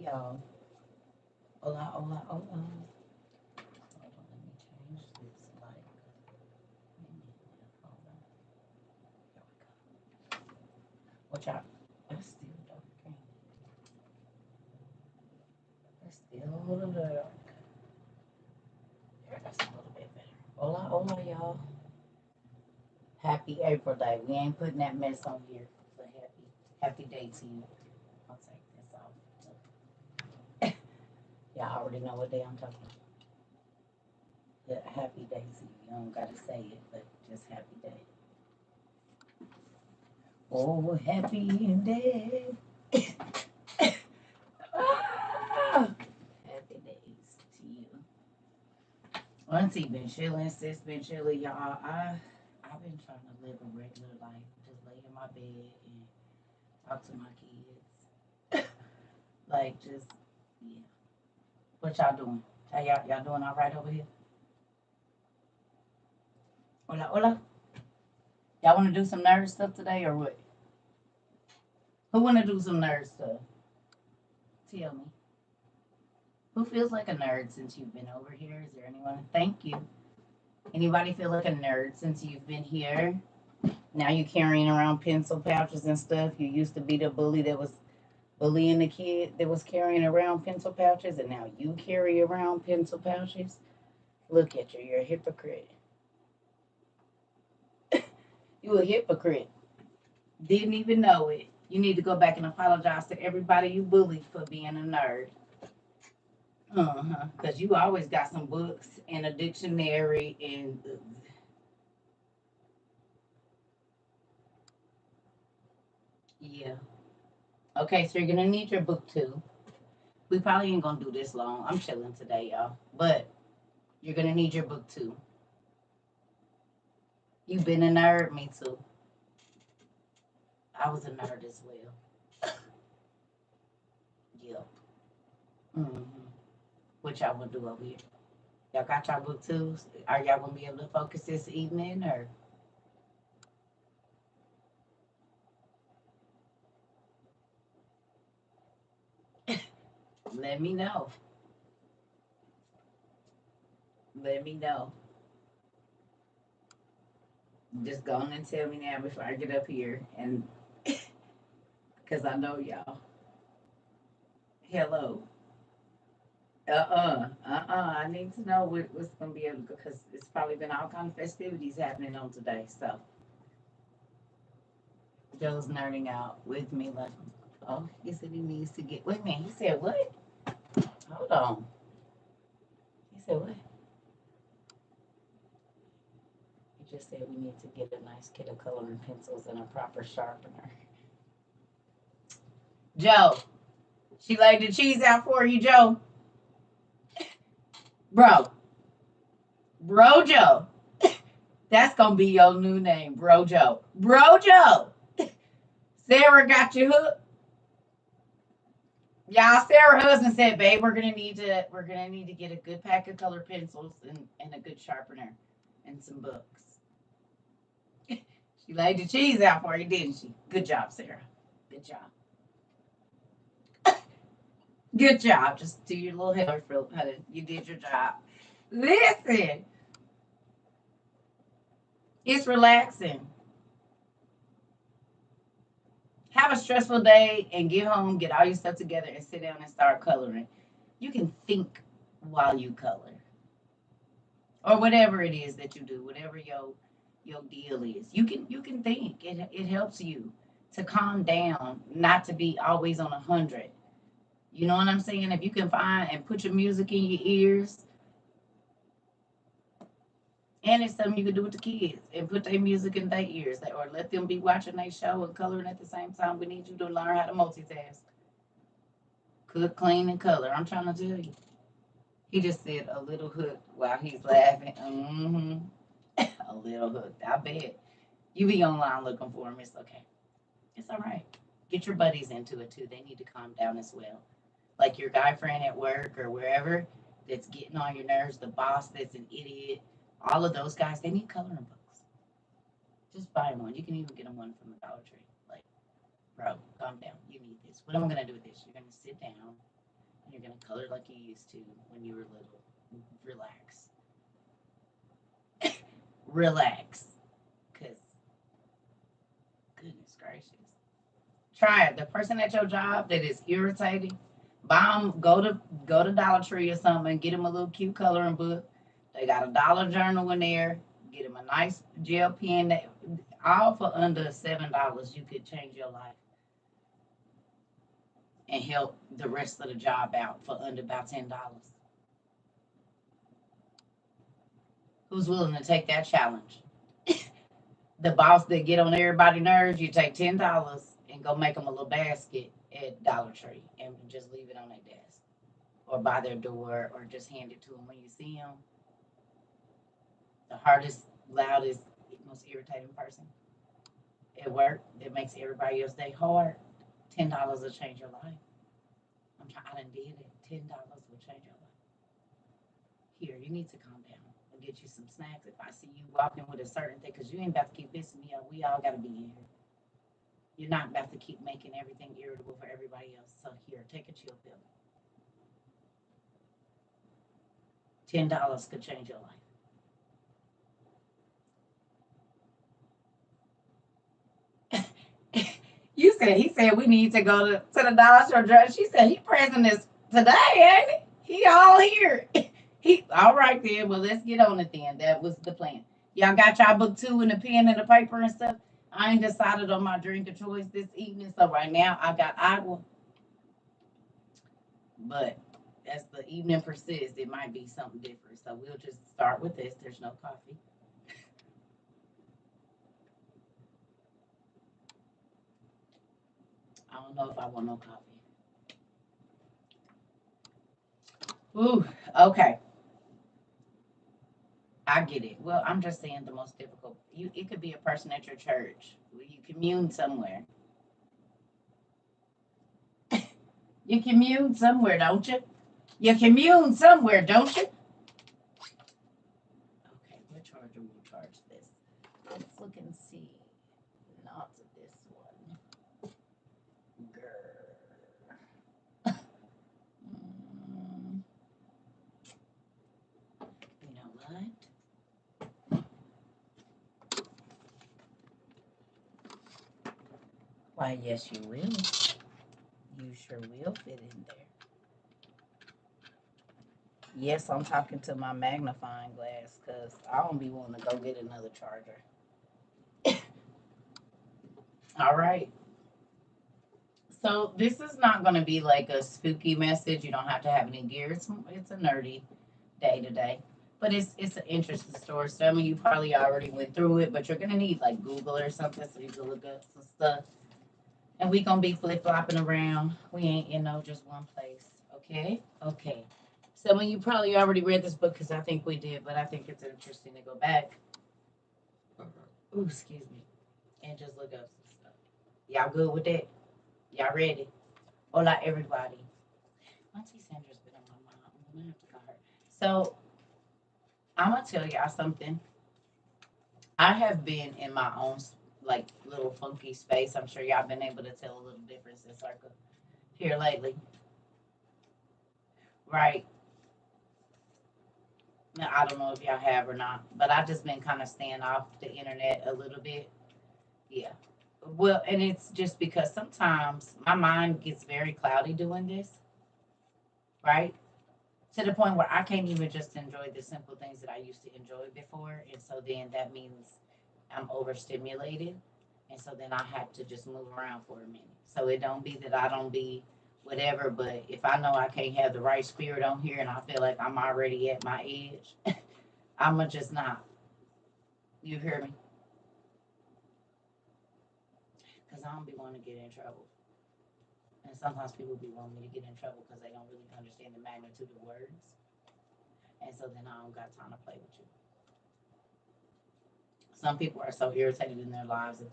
y'all. Hola, hola, hola. Hold on, let me change this light. Hold on. Here we go. Watch out. It's still dark. It's still dark. Here, that's a little bit better. Hola, hola, y'all. Happy April Day. We ain't putting that mess on here. So happy day to you. I'll take this off. Y'all already know what day I'm talking about. Yeah, happy day to you. You don't gotta say it, but just happy day. Oh, happy day. Ah, happy days to you. Auntie been chilling, sis been chilling, y'all. I've been trying to live a regular life, just lay in my bed and talk to my kids. Like just yeah. What y'all doing? How y'all doing all right over here? Hola, hola. Y'all want to do some nerd stuff today or what? Who want to do some nerd stuff? Tell me. Who feels like a nerd since you've been over here? Is there anyone? Thank you. Anybody feel like a nerd since you've been here? Now you carrying around pencil pouches and stuff. You used to be the bully that was bullying the kid that was carrying around pencil pouches, and now you carry around pencil pouches. Look at you. You're a hypocrite. You a hypocrite. Didn't even know it. You need to go back and apologize to everybody you bullied for being a nerd. Because you always got some books and a dictionary and. Yeah. Okay, so you're going to need your book too. We probably ain't going to do this long. I'm chilling today, y'all. But you're going to need your book too. You've been a nerd, me too. I was a nerd as well. Yep. Mm-hmm. What y'all gonna do over here? Y'all got y'all book too? Are y'all gonna be able to focus this evening or? Let me know. Let me know. Just go on and tell me now before I get up here and because I know y'all. Hello. I need to know what's gonna be able to because it's probably been all kind of festivities happening on today. So Joe's nerding out with me like, oh, he said he needs to get. Wait a minute. He said what? Hold on. He said what? He just said we need to get a nice kit of coloring pencils and a proper sharpener. Joe, she laid the cheese out for you, Joe. Bro. Bro Joe. That's gonna be your new name, Bro Joe. Bro Joe. Sarah got you hooked. Y'all, Sarah's husband said, babe, we're gonna need to get a good pack of colored pencils and a good sharpener and some books. She laid the cheese out for you, didn't she? Good job, Sarah. Good job. Good job. Just do your little hair flip, honey. You did your job. Listen, it's relaxing. Have a stressful day and get home, get all your stuff together, and sit down and start coloring. You can think while you color, or whatever it is that you do, whatever your deal is. You can think. It helps you to calm down, not to be always on 100. You know what I'm saying? If you can find and put your music in your ears, and it's something you can do with the kids and put their music in their ears or let them be watching their show and coloring at the same time. We need you to learn how to multitask. Cook, clean, and color. I'm trying to tell you. He just said a little hook while he's laughing. A little hook. I bet. You be online looking for him. It's okay. It's all right. Get your buddies into it too. They need to calm down as well. Like your guy friend at work or wherever that's getting on your nerves, the boss that's an idiot, all of those guys, they need coloring books. Just buy one. You can even get them one from the Dollar Tree. Like, bro, calm down. You need this. What am I going to do with this? You're going to sit down You're gonna color like you used to when you were little. Relax. Relax. Cause goodness gracious. Try it. The person at your job that is irritating, bomb, go to Dollar Tree or something and get him a little cute coloring book. They got a dollar journal in there. Get him a nice gel pen. All for under $7, you could change your life and help the rest of the job out for under about $10. Who's willing to take that challenge? The boss that get on everybody's nerves, you take $10 and go make them a little basket at Dollar Tree and just leave it on their desk or by their door or just hand it to them when you see them. The hardest, loudest, most irritating person at work that makes everybody else day hard. $10 will change your life. I done did it. $10 will change your life. Here, you need to calm down. I'll get you some snacks if I see you walking with a certain thing, because you ain't about to keep pissing me off. We all got to be in here. You're not about to keep making everything irritable for everybody else. So here, take a chill pill. $10 could change your life. He said we need to go to the Dollar Store. She said he present this today, ain't he? He all here. He all right then. Well, let's get on it then. That was the plan. Y'all got y'all book two and the pen and the paper and stuff. I ain't decided on my drink of choice this evening, so right now I got agua. But as the evening persists, it might be something different. So we'll just start with this. There's no coffee. I don't know if I want no coffee. Ooh, okay. I get it. Well, I'm just saying the most difficult. It could be a person at your church. You commune somewhere. You commune somewhere, don't you? You commune somewhere, don't you? Okay, what charger will charge this? Let's look and see. Not this one. Grr. You know what? Why, yes, you will. You sure will fit in there. Yes, I'm talking to my magnifying glass because I don't be wanting to go get another charger. All right. So this is not going to be like a spooky message. You don't have to have any gear. It's a nerdy day to day, but it's an interesting story. Some of you probably already went through it, but you're gonna need like Google or something so you can look up some stuff. And we gonna be flip flopping around. We ain't in no just one place. Okay, okay. Some of you probably already read this book because I think we did, but I think it's interesting to go back. Ooh, excuse me, and just look up some stuff. Y'all good with that? Y'all ready? Hola, everybody. Auntie Sandra's been on my mind. I'm gonna have to call her. So I'm gonna tell y'all something. I have been in my own like little funky space. I'm sure y'all been able to tell a little difference in CERCA here lately, right? Now, I don't know if y'all have or not, but I just been kind of staying off the internet a little bit. Yeah. Well, and it's just because sometimes my mind gets very cloudy doing this, right? To the point where I can't even just enjoy the simple things that I used to enjoy before. And so then that means I'm overstimulated. And so then I have to just move around for a minute. So it don't be that I don't be whatever, but if I know I can't have the right spirit on here and I feel like I'm already at my edge, I'ma just not. You hear me? Because I don't be wanting to get in trouble. And sometimes people be wanting me to get in trouble because they don't really understand the magnitude of words. And so then I don't got time to play with you. Some people are so irritated in their lives that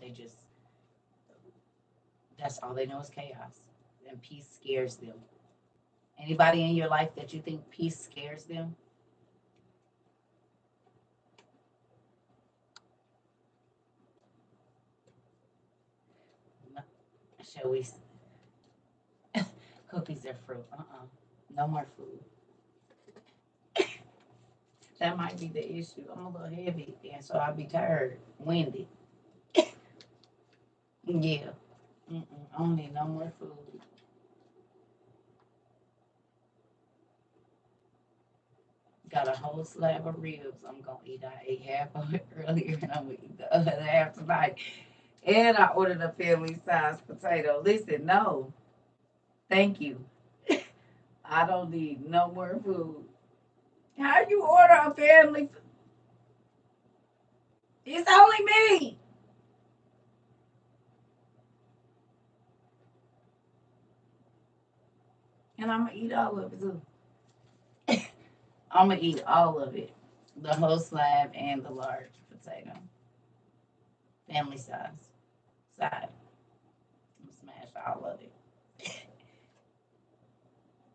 that's all they know is chaos. And peace scares them. Anybody in your life that you think peace scares them? No. Shall we? Cookies are fruit. No more food. That might be the issue. I'm a little heavy, and so I'll be tired, winded. Yeah. I don't need no more food. Got a whole slab of ribs I'm gonna eat. I ate half of it earlier, and I'm gonna eat the other half tonight. And I ordered a family size potato. Listen, no, thank you. I don't need no more food. How you order a family? It's only me. And I'm gonna eat all of it too. I'm gonna eat all of it. The whole slab and the large potato. Family size. Side. I'm gonna smash all of it.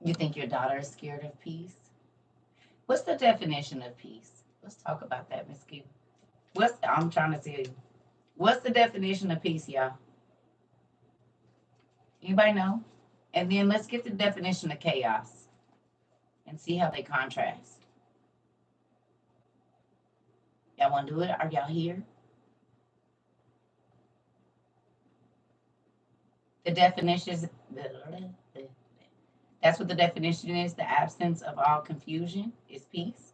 You think your daughter is scared of peace? What's the definition of peace? Let's talk about that, Miss Q. I'm trying to tell you. What's the definition of peace, y'all? Anybody know? And then let's get the definition of chaos and see how they contrast. Y'all want to do it? Are y'all here? The definition is that's what the definition is. The absence of all confusion is peace.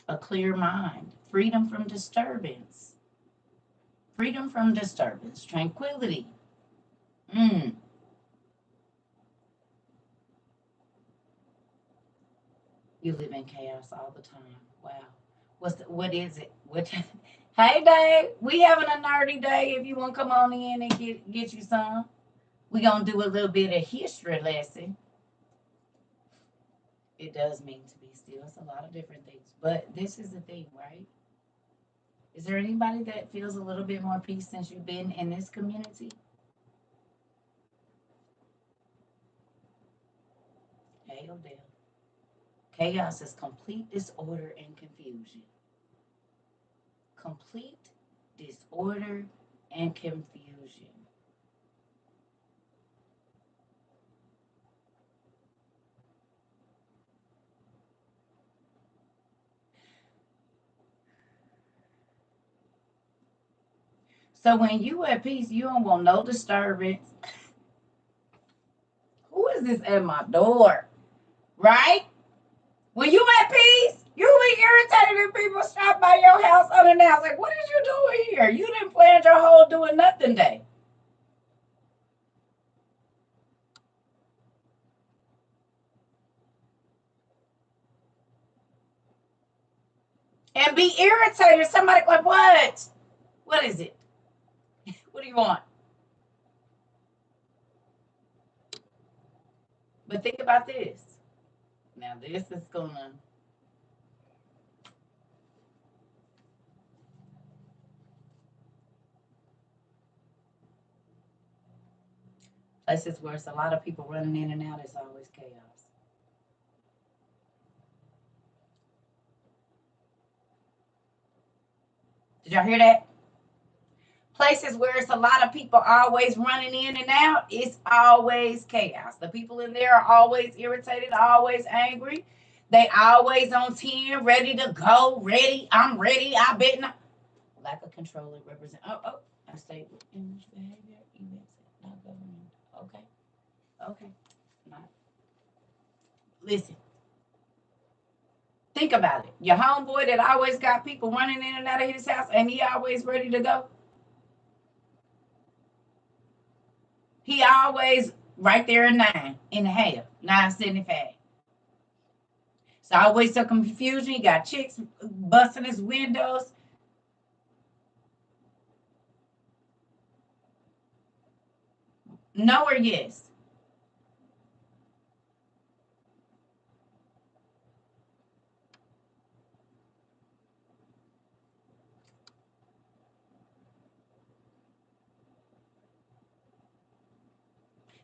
A clear mind, freedom from disturbance, tranquility. Mm. You live in chaos all the time. Wow. What is it? Hey Dave, we having a nerdy day. If you want to come on in and get you some. We're gonna do a little bit of history lesson. It does mean to be still. It's a lot of different things. But this is the thing, right? Is there anybody that feels a little bit more peace since you've been in this community? Hey, Odell. Chaos is complete disorder and confusion. Complete disorder and confusion. So when you at peace, you don't want no disturbance. Who is this at my door? Right? When you at peace, you be irritated if people stop by your house unannounced. Like, what is you doing here? You didn't plan your whole doing nothing day. And be irritated. Somebody like, what? What is it? What do you want? But think about this. Now this is gonna places where it's a lot of people running in and out, it's always chaos. Did y'all hear that? Places where it's a lot of people always running in and out, it's always chaos. The people in there are always irritated, always angry. They always on 10, ready to go, ready. I'm ready. I bet not. Lack of control it represent. Unstable image behavior, events, not government. Okay. Okay. Not. Listen. Think about it. Your homeboy that always got people running in and out of his house and he always ready to go. He always right there in 9.5, 9.75. So always some confusion. He got chicks busting his windows. No or yes?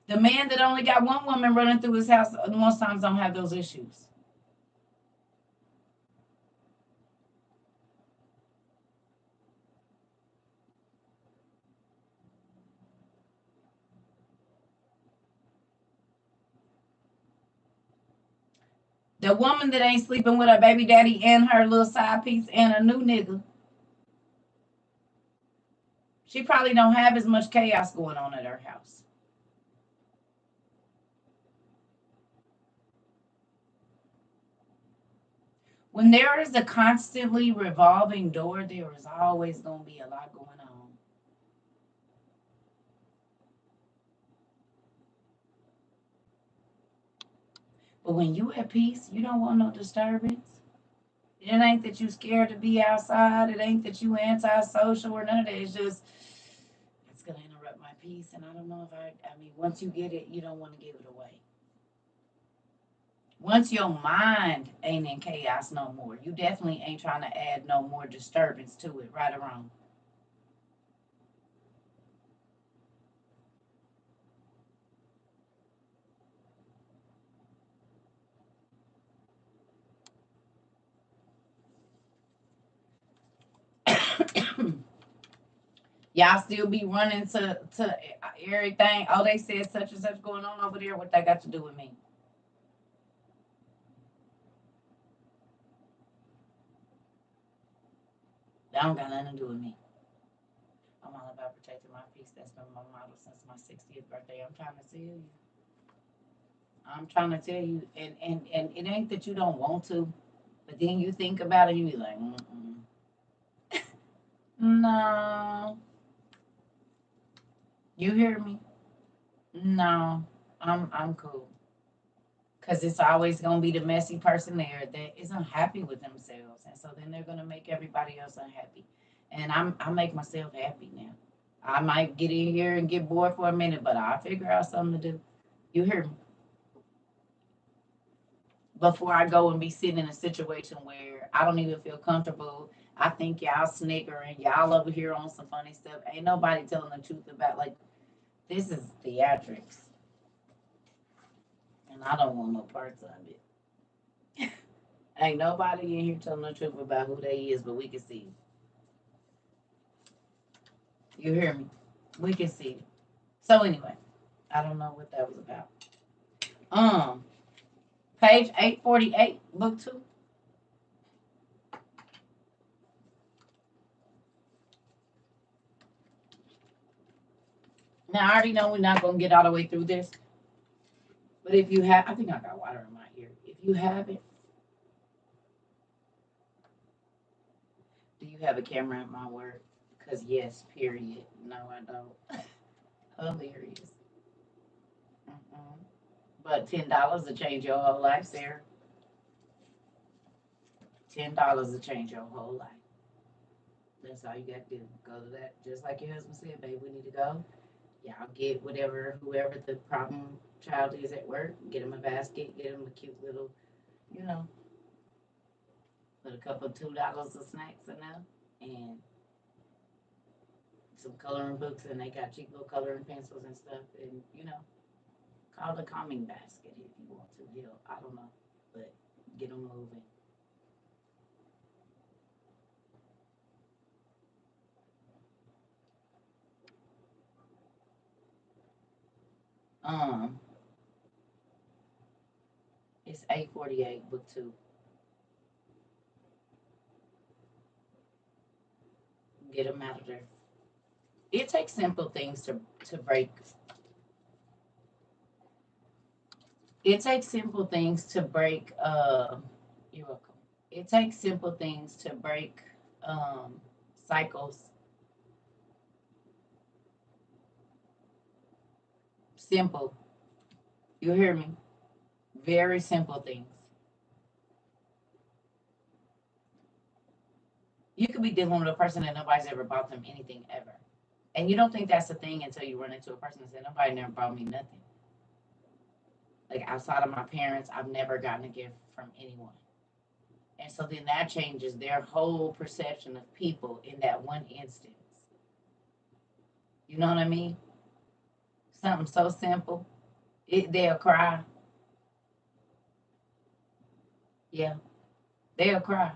The man that only got one woman running through his house most times don't have those issues. The woman that ain't sleeping with her baby daddy and her little side piece and a new nigga, she probably don't have as much chaos going on at her house. When there is a constantly revolving door, there is always going to be a lot going on. But when you at peace, you don't want no disturbance. It ain't that you scared to be outside. It ain't that you antisocial or none of that. It's just it's gonna interrupt my peace, and I don't know if I mean, once you get it, you don't want to give it away. Once your mind ain't in chaos no more, you definitely ain't trying to add no more disturbance to it, right or wrong. Y'all still be running to everything. Oh, they said such and such going on over there. What that got to do with me? That don't got nothing to do with me. I'm all about protecting my peace. That's been my motto since my 60th birthday. I'm trying to tell you. I'm trying to tell you, and it ain't that you don't want to, but then you think about it, you be like, mm-mm. No, you hear me? No, I'm cool. Cause it's always gonna be the messy person there that isn't happy with themselves, and so then they're gonna make everybody else unhappy. And I make myself happy now. I might get in here and get bored for a minute, but I'll figure out something to do. You hear me? Before I go and be sitting in a situation where I don't even feel comfortable. I think y'all sniggering, y'all over here on some funny stuff. Ain't nobody telling the truth about like this is theatrics, and I don't want no parts of it. Ain't nobody in here telling the truth about who they is, but we can see. You hear me? We can see. So anyway, I don't know what that was about. Um, page 848, book two. Now I already know we're not gonna get all the way through this, but if you have, I think I got water in my ear. If you have it, do you have a camera at my work? Because yes, period. No, I don't. Hilarious. Mm-mm. But $10 to change your whole life, Sarah. $10 to change your whole life. That's all you got to do. Go to that. Just like your husband said, babe, we need to go. Y'all get whatever, whoever the problem child is at work, get him a basket, get him a cute little, you know, put a couple of $2 of snacks in there and some coloring books, and they got cheap little coloring pencils and stuff. And, you know, call it a calming basket if you want to. Hell, I don't know. But get them moving. Um, it's 848, book two. Get them out of there. It takes simple things to break. It takes simple things to break. You're welcome. It takes simple things to break cycles. Simple. You hear me? Very simple things. You could be dealing with a person that nobody's ever bought them anything ever. And you don't think that's a thing until you run into a person that said, nobody never bought me nothing. Like outside of my parents, I've never gotten a gift from anyone. And so then that changes their whole perception of people in that one instance. You know what I mean? Something so simple. They'll cry. Yeah, they'll cry.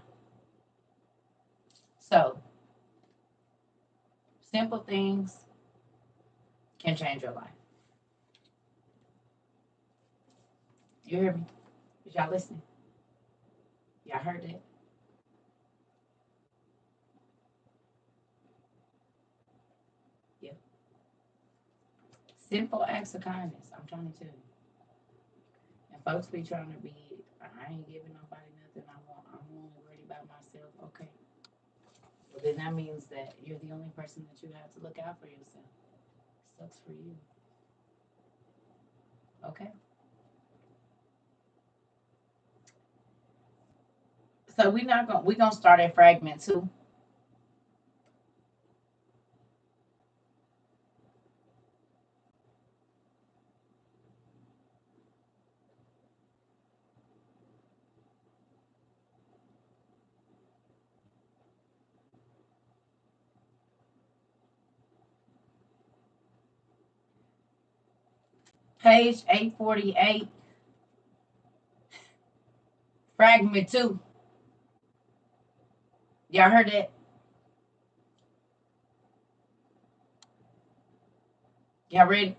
So simple things can change your life. You hear me? Is y'all listening? Y'all heard that? Yeah. Simple acts of kindness. I'm trying to tell you. And folks be trying to be, I ain't giving nobody nothing. I'm only worried about myself. Okay. Well, then that means that you're the only person that you have to look out for yourself. Sucks for you. Okay. So we're gonna start at fragment 2. Page 848, fragment 2. Y'all heard that? Y'all ready?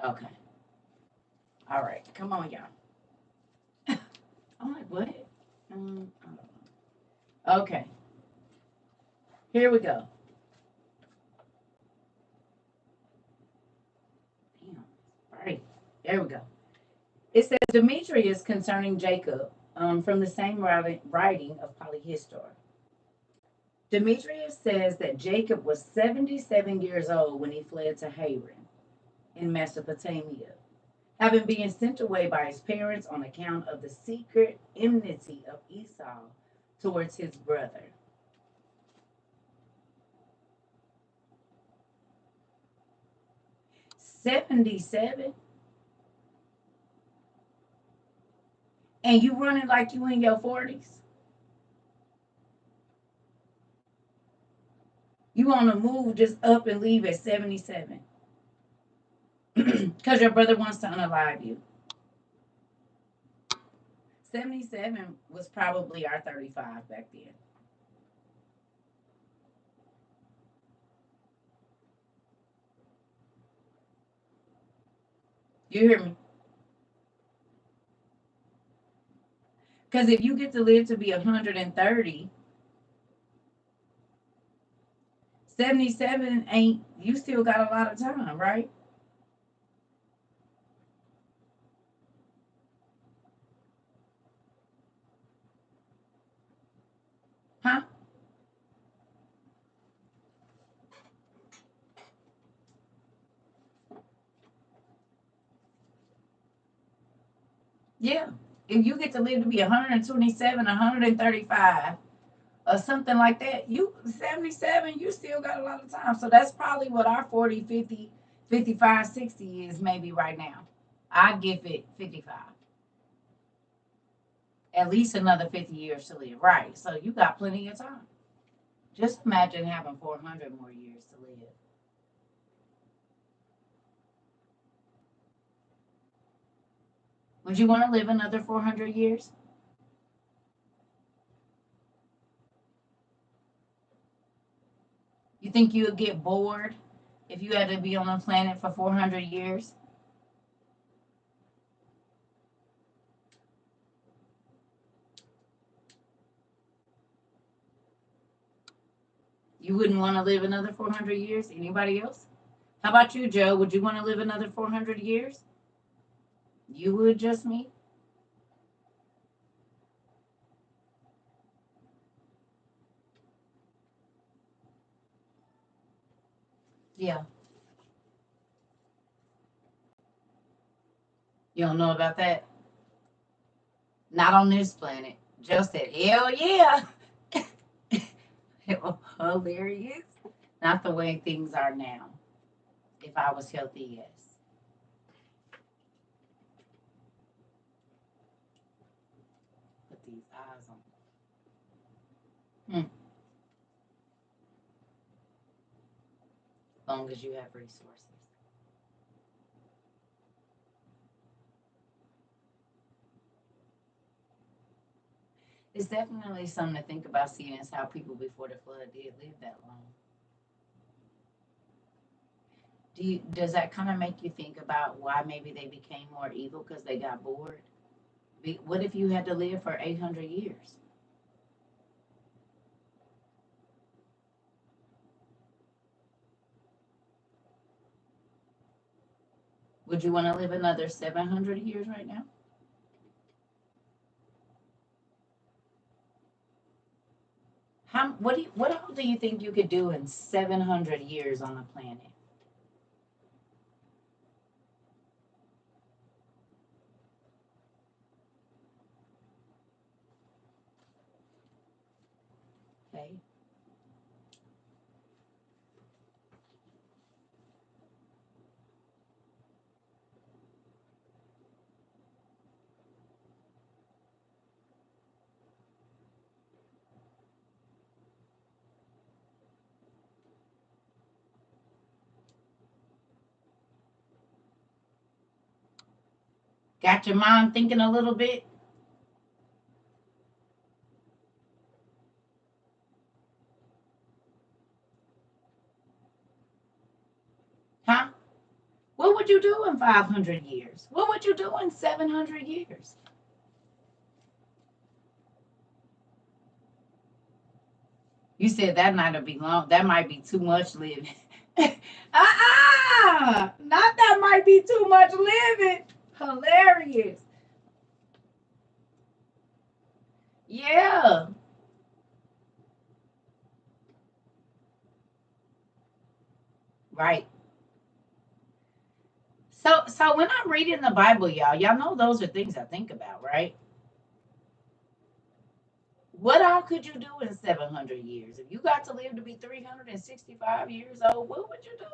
Okay. All right. Come on, y'all. I'm like, what? I don't know. Okay. Here we go. Damn. All right. There we go. It says Demetrius concerning Jacob, from the same writing of Polyhistor. Demetrius says that Jacob was 77 years old when he fled to Haran in Mesopotamia, having been sent away by his parents on account of the secret enmity of Esau towards his brother. 77? And you running like you in your 40s? You on the move just up and leave at 77? Because your brother wants to unalive you. 77 was probably our 35 back then. You hear me? Because if you get to live to be 130, 77 ain't, you still got a lot of time, right? Huh? Yeah. If you get to live to be 127, 135, or something like that, you 77, you still got a lot of time. So that's probably what our 40, 50, 55, 60 is maybe right now. I'd give it 55. At least another 50 years to live. Right. So you got plenty of time. Just imagine having 400 more years to live. Would you want to live another 400 years? You think you would get bored if you had to be on a planet for 400 years? You wouldn't want to live another 400 years? Anybody else? How about you, Joe? Would you want to live another 400 years? You would, just me? Yeah. You don't know about that? Not on this planet. Joe said, hell yeah. Hilarious. Not the way things are now. If I was healthy, yes. Put these eyes on. Hmm. As long as you have resources. It's definitely something to think about, seeing as how people before the flood did live that long. Does that kind of make you think about why maybe they became more evil because they got bored? What if you had to live for 800 years? Would you want to live another 700 years right now? What all do you think you could do in 700 years on the planet? Okay. Got your mind thinking a little bit? Huh? What would you do in 500 years? What would you do in 700 years? You said that might be long. That might be too much living. Not that might be too much living. Hilarious. Yeah. Right. So when I'm reading the Bible, y'all know those are things I think about, right? What all could you do in 700 years? If you got to live to be 365 years old, what would you do?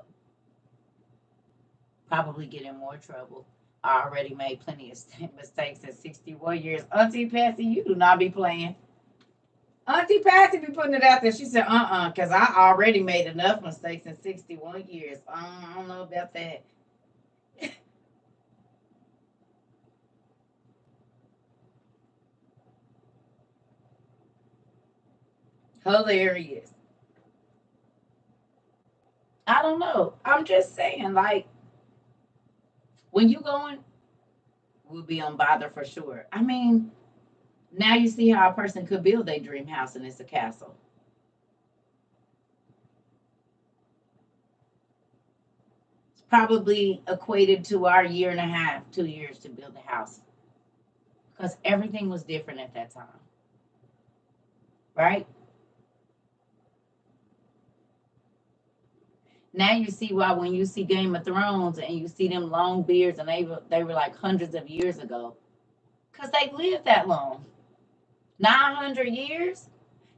Probably get in more trouble. I already made plenty of mistakes at 61 years. Auntie Patsy, you do not be playing. Auntie Patsy be putting it out there. She said, because I already made enough mistakes in 61 years. I don't know about that. Hilarious. I don't know. I'm just saying, like, when you going, we'll be on bother for sure. I mean, now you see how a person could build a dream house and it's a castle. It's probably equated to our year and a half, 2 years to build a house because everything was different at that time, right? Now you see why when you see Game of Thrones and you see them long beards and they were like hundreds of years ago because they lived that long. 900 years.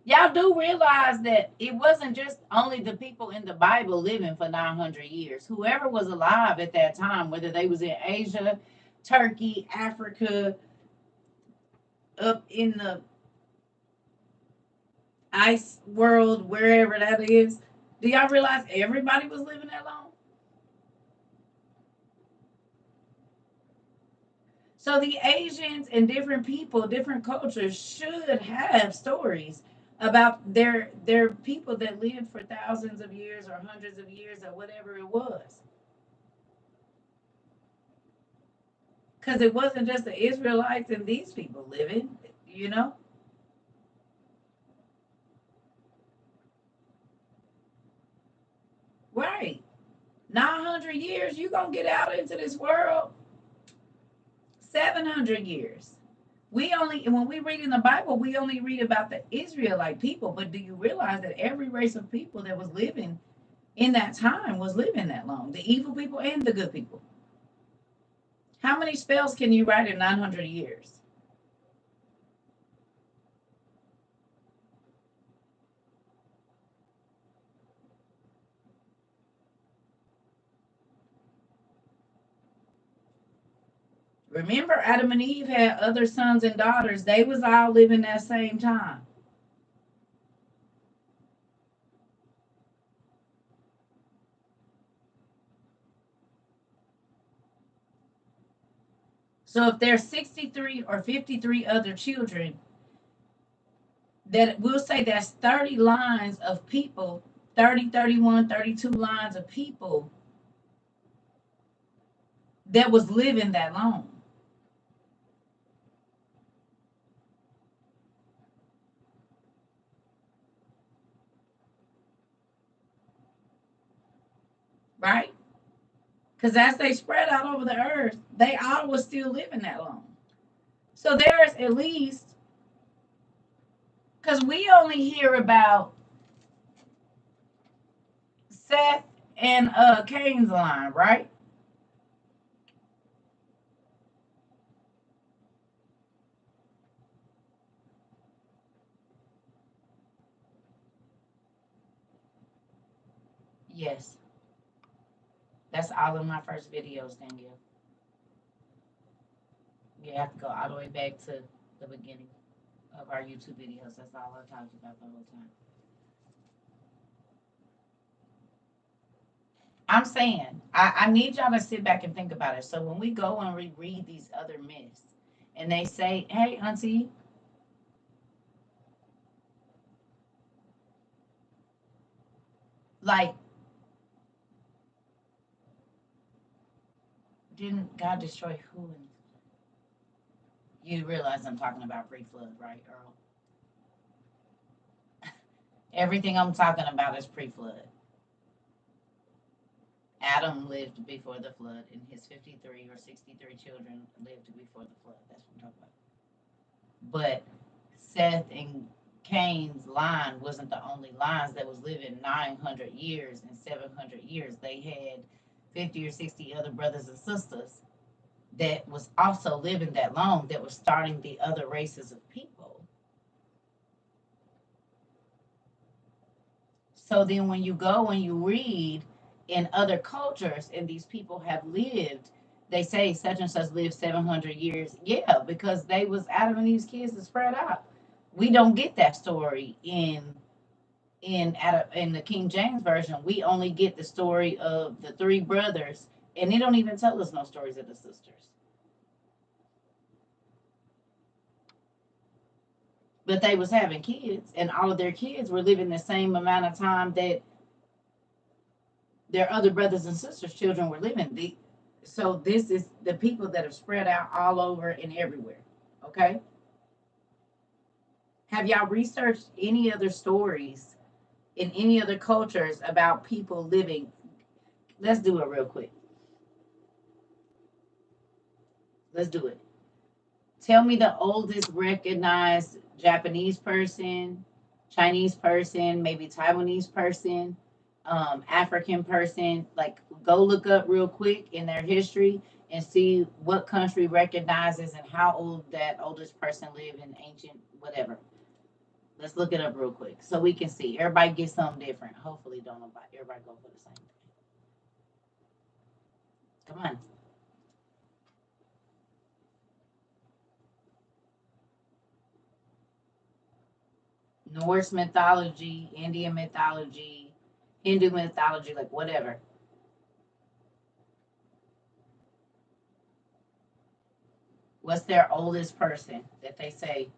Y'all do realize that it wasn't just only the people in the Bible living for 900 years. Whoever was alive at that time, whether they was in Asia, Turkey, Africa, up in the ice world, wherever that is, do y'all realize everybody was living that long? So the Asians and different people, different cultures should have stories about their people that lived for thousands of years or hundreds of years or whatever it was. Because it wasn't just the Israelites and these people living, you know? Right. 900 years, you're going to get out into this world. 700 years. When we read in the Bible, we only read about the Israelite people. But do you realize that every race of people that was living in that time was living that long? The evil people and the good people. How many spells can you write in 900 years? Remember, Adam and Eve had other sons and daughters. They was all living that same time. So if there's 63 or 53 other children, that we'll say that's 30 lines of people, 30, 31, 32 lines of people that was living that long. Right? Because as they spread out over the earth, they all were still living that long. So there's at least, because we only hear about Seth and Cain's line, right? Yes. That's all of my first videos, Danielle. You have to go all the way back to the beginning of our YouTube videos. That's all I talked about the whole time. I'm saying, I need y'all to sit back and think about it. So when we go and we read these other myths and they say, hey, Auntie, like, didn't God destroy who? You realize I'm talking about pre flood, right, Earl? Everything I'm talking about is pre flood. Adam lived before the flood, and his 53 or 63 children lived before the flood. That's what I'm talking about. But Seth and Cain's line wasn't the only lines that was living 900 years and 700 years. They had 50 or 60 other brothers and sisters that was also living that long, that was starting the other races of people. So then when you go and you read in other cultures and these people have lived, they say such and such lived 700 years. Yeah, because they was Adam and Eve's kids to spread out. We don't get that story in the King James version. We only get the story of the three brothers, and they don't even tell us no stories of the sisters. But they was having kids, and all of their kids were living the same amount of time that their other brothers and sisters' children were living. So this is the people that have spread out all over and everywhere. Okay. Have y'all researched any other stories in any other cultures about people living? Let's do it real quick. Let's do it. Tell me the oldest recognized Japanese person, Chinese person, maybe Taiwanese person, African person. Like, go look up real quick in their history and see what country recognizes and how old that oldest person lived in ancient whatever. Let's look it up real quick so we can see. Everybody gets something different. Hopefully, don't everybody go for the same thing. Come on. Norse mythology, Indian mythology, Hindu mythology, like whatever. What's their oldest person that they say?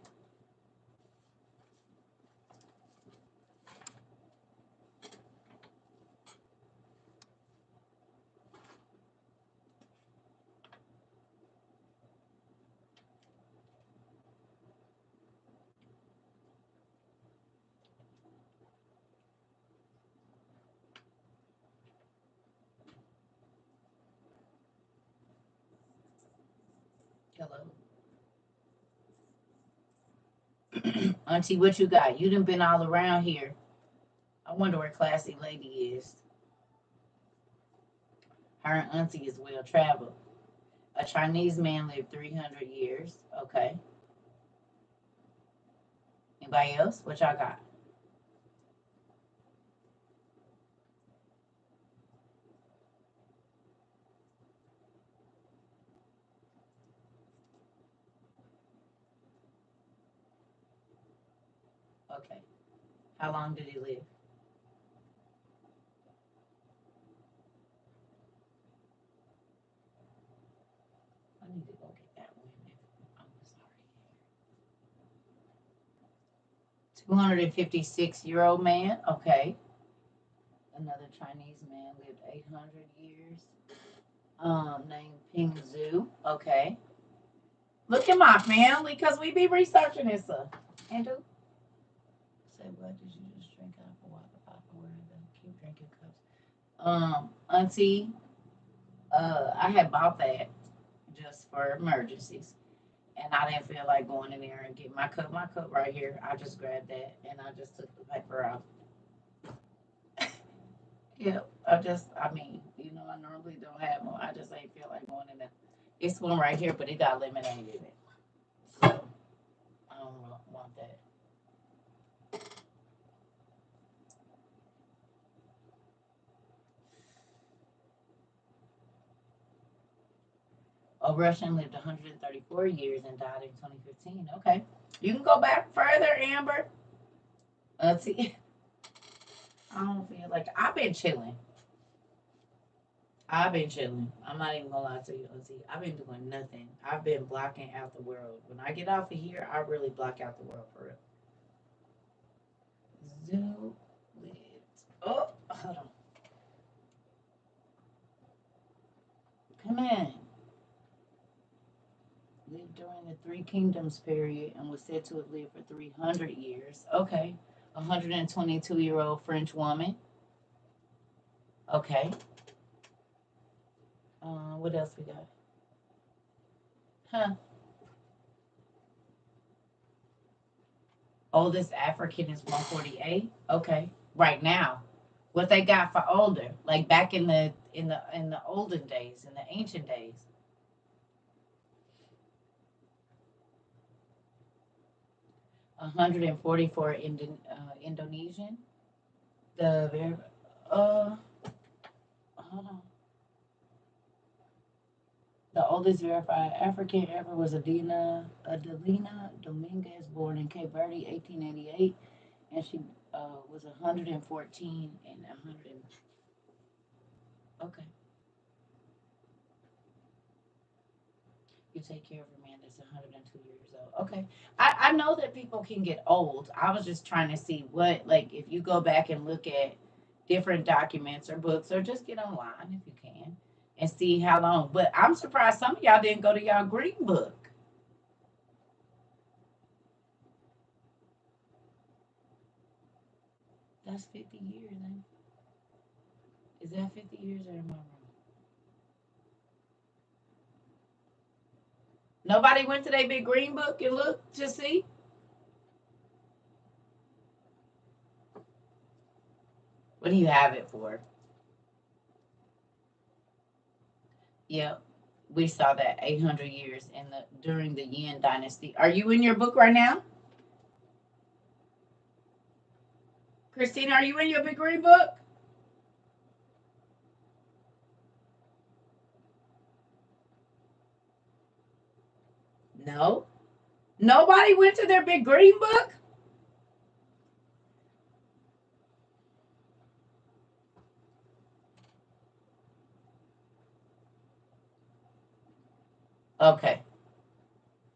Hello. Auntie, what you got? You done been all around here. I wonder where Classy Lady is. Her and Auntie is well traveled. A Chinese man lived 300 years. Okay. Anybody else? What y'all got? Okay. How long did he live? I need to go get that one. I'm sorry. 256-year-old man. Okay. Another Chinese man lived 800 years. Named Ping Zhu. Okay. Look at my family, because we be researching this stuff. And do say, what did you just drink out of a water bottle? Where did they keep drinking cups? Auntie, I had bought that just for emergencies. And I didn't feel like going in there and getting my cup. My cup right here. I just grabbed that and I just took the paper out. Yeah, I mean, I normally don't have one. I just ain't feel like going in there. It's one right here, but it got lemonade in it. So I don't want that. A Russian lived 134 years and died in 2015. Okay. You can go back further, Amber. Let's see. I don't feel like I've been chilling. I've been chilling. I'm not even gonna lie to you, Auntie. I've been doing nothing. I've been blocking out the world. When I get off of here, I really block out the world for real. Zoo lived. Oh, hold on. Come in. Lived during the Three Kingdoms period and was said to have lived for 300 years. Okay. 122-year-old French woman. Okay. What else we got? Huh. Oldest African is 148. Okay. Right now. What they got for older? Like back in the olden days, in the ancient days. 144 Indonesian. The very hold on. The oldest verified African ever was Adelina Dominguez, born in Cape Verde, 1888, and she was 114 and 100. Okay, you take care of a man that's 102 years old. Okay, I know that people can get old. I was just trying to see what, like, if you go back and look at different documents or books, or just get online if you can and see how long. But I'm surprised some of y'all didn't go to y'all green book. That's 50 years, ain't it? Is that 50 years or am I wrong? Nobody went to their big green book and looked to see? What do you have it for? Yep. We saw that 800 years during the Yin dynasty. Are you in your book right now? Christina, are you in your big green book? No. Nobody went to their big green book? Okay.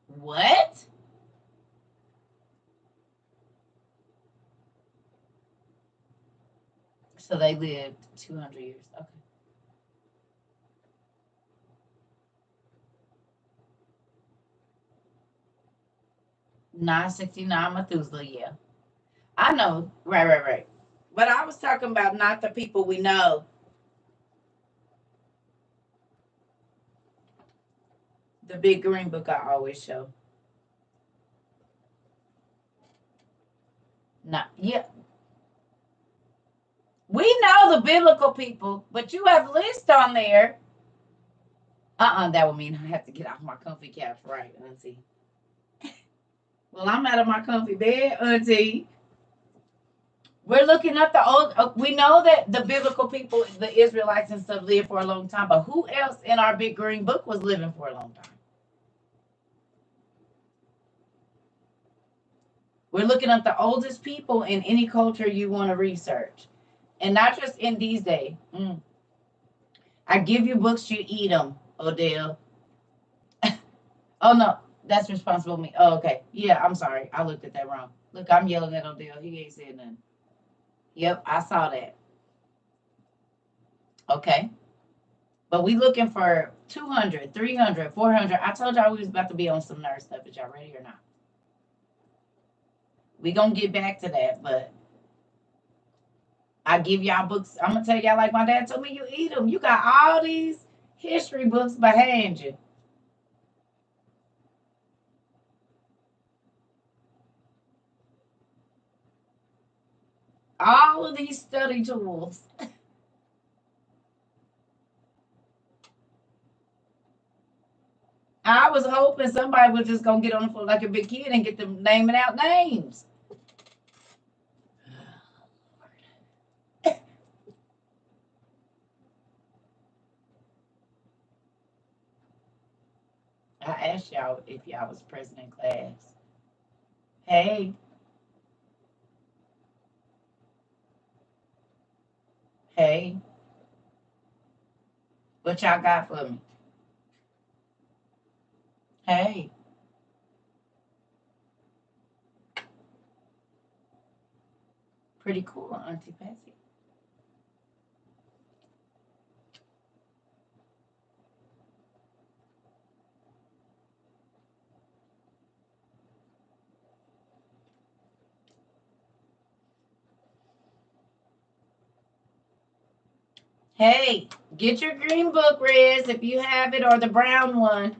What? So they lived 200 years. Okay. 969 Methuselah, yeah. I know. Right, right, right. But I was talking about not the people we know. The big green book I always show. Not yeah. We know the biblical people, but you have lists on there. That would mean I have to get off my comfy couch, right, Auntie? Well, I'm out of my comfy bed, Auntie. We're looking up the old. We know that the biblical people, the Israelites and stuff, lived for a long time. But who else in our big green book was living for a long time? We're looking up the oldest people in any culture you want to research, and not just in these days. I give you books, you eat them, Odell. Oh no, that's responsible me. Oh, okay. Yeah, I'm sorry. I looked at that wrong. Look, I'm yelling at Odell. He ain't said nothing. Yep, I saw that. Okay. But we looking for 200, 300, 400. I told y'all we was about to be on some nerd stuff. Is y'all ready or not? We gonna get back to that, but I give y'all books. I'm gonna tell y'all like my dad told me, you eat them. You got all these history books behind you. All of these study tools. I was hoping somebody was just gonna get on the floor like a big kid and get them naming out names. I asked y'all if y'all was present in class. Hey, hey, what y'all got for me? Hey, pretty cool, Auntie Patsy. Hey, get your green book, Riz, if you have it, or the brown one.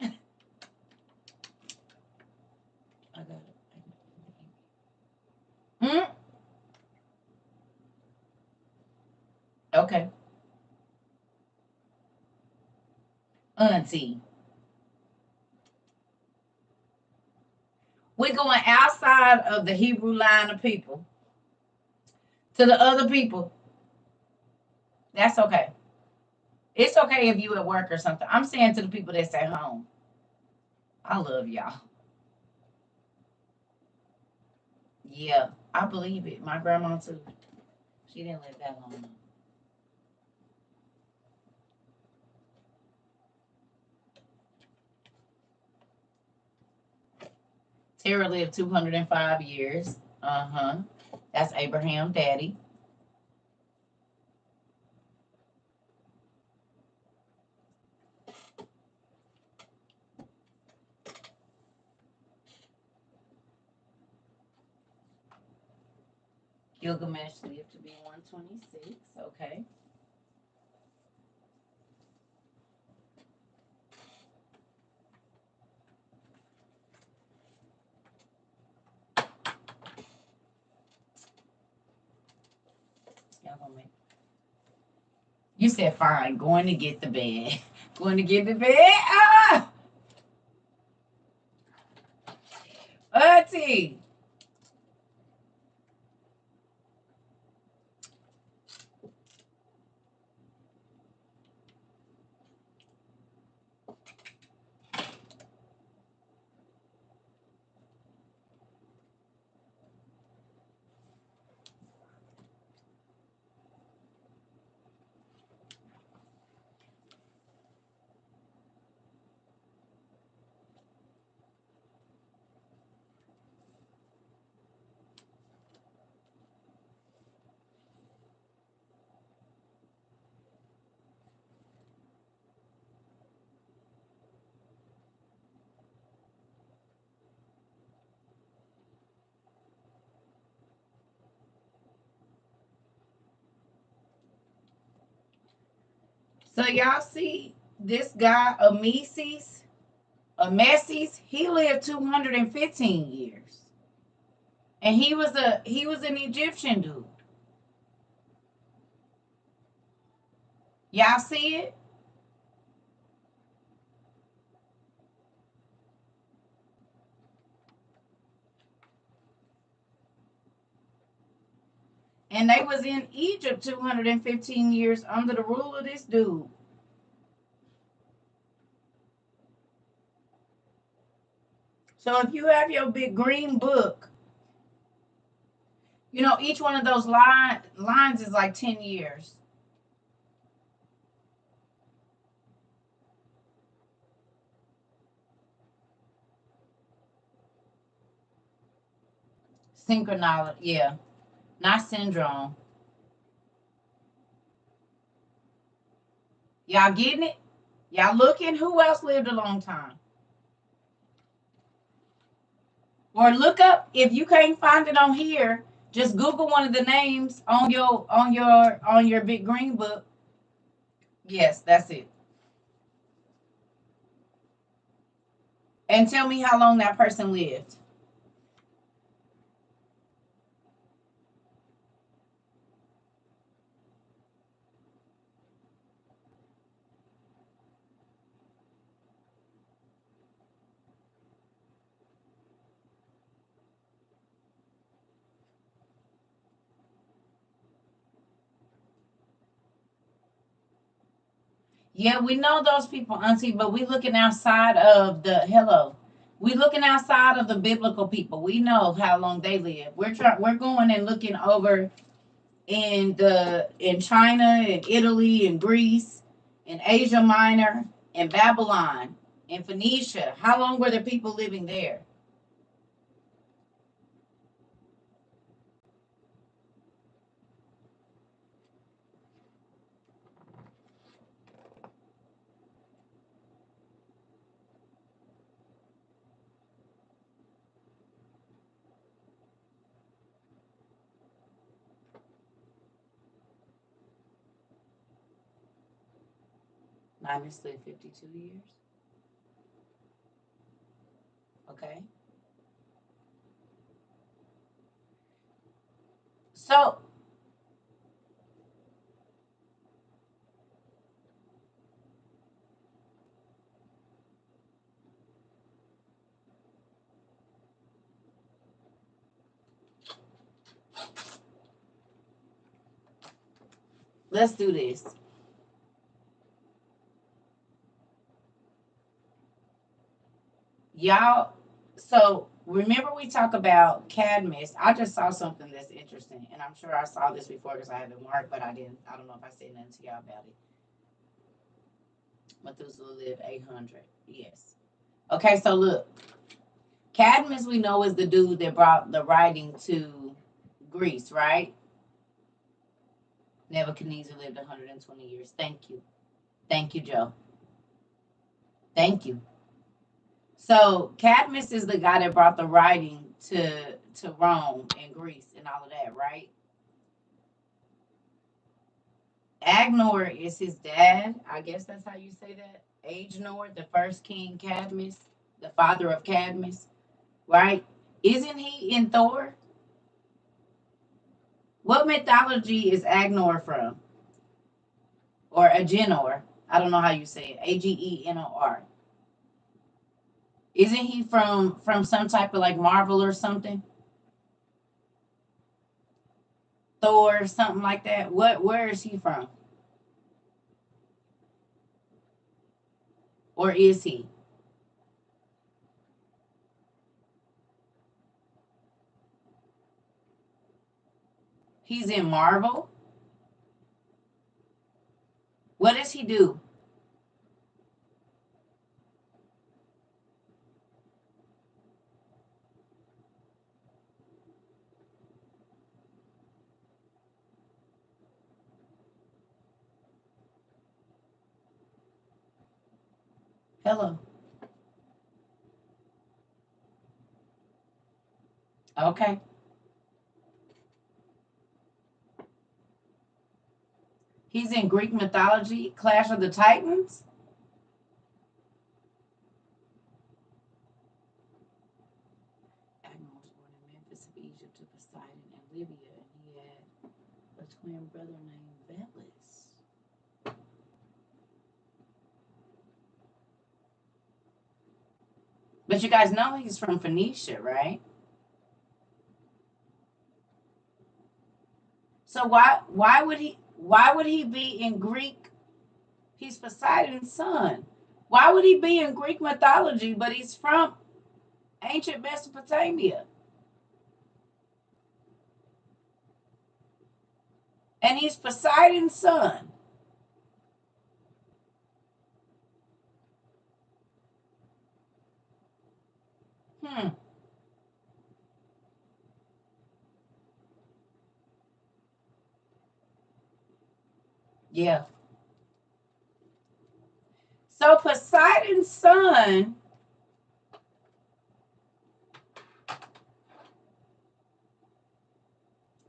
I got it. Hmm? Okay. Auntie. We're going outside of the Hebrew line of people to the other people. That's okay. It's okay if you at work or something. I'm saying to the people that's at home. I love y'all. Yeah, I believe it. My grandma too. She didn't live that long. Terah lived 205 years. Uh-huh. That's Abraham, daddy. Gilgamesh lived to be 126. Okay. Y'all gonna make. You said fine. Going to get the bed. Going to get the bed. Ah, Auntie. So y'all see this guy, Ameses, he lived 215 years. And he was an Egyptian dude. Y'all see it? And they was in Egypt 215 years under the rule of this dude. So if you have your big green book, each one of those lines is like 10 years. Synchronology, yeah. Not syndrome. Y'all getting it? Y'all looking? Who else lived a long time? Or look up, if you can't find it on here, just Google one of the names on your big green book. Yes, that's it. And tell me how long that person lived. Yeah, we know those people, Auntie, but we looking outside of the hello. We looking outside of the biblical people. We know how long they live. We're going and looking over in China and Italy and Greece and Asia Minor and Babylon and Phoenicia. How long were the people living there? Minus lived 52 years. Okay. So let's do this. Y'all, so remember we talk about Cadmus. I just saw something that's interesting, and I'm sure I saw this before because I haven't marked, but I didn't. I don't know if I said nothing to y'all about it. Methuselah lived 800. Yes. Okay, so look, Cadmus we know is the dude that brought the writing to Greece, right? Nebuchadnezzar lived 120 years. Thank you. Thank you, Joe. Thank you. So Cadmus is the guy that brought the writing to Rome and Greece and all of that, right? Agnor is his dad. I guess that's how you say that. Agenor, the first king Cadmus, the father of Cadmus, right? Isn't he in Thor? What mythology is Agnor from? Or Agenor? I don't know how you say it. Agenor. Isn't he from some type of like Marvel or something? Thor, something like that. Where is he from? Or is he? He's in Marvel. What does he do? Hello. Okay. He's in Greek mythology, Clash of the Titans. Agnon was born in Memphis of Egypt to Poseidon and Libya, and he had a twin brother named Velis. But you guys know he's from Phoenicia, right? So why would he be in Greek? He's Poseidon's son. Why would he be in Greek mythology, but he's from ancient Mesopotamia? And he's Poseidon's son. Hmm. Yeah. So Poseidon's son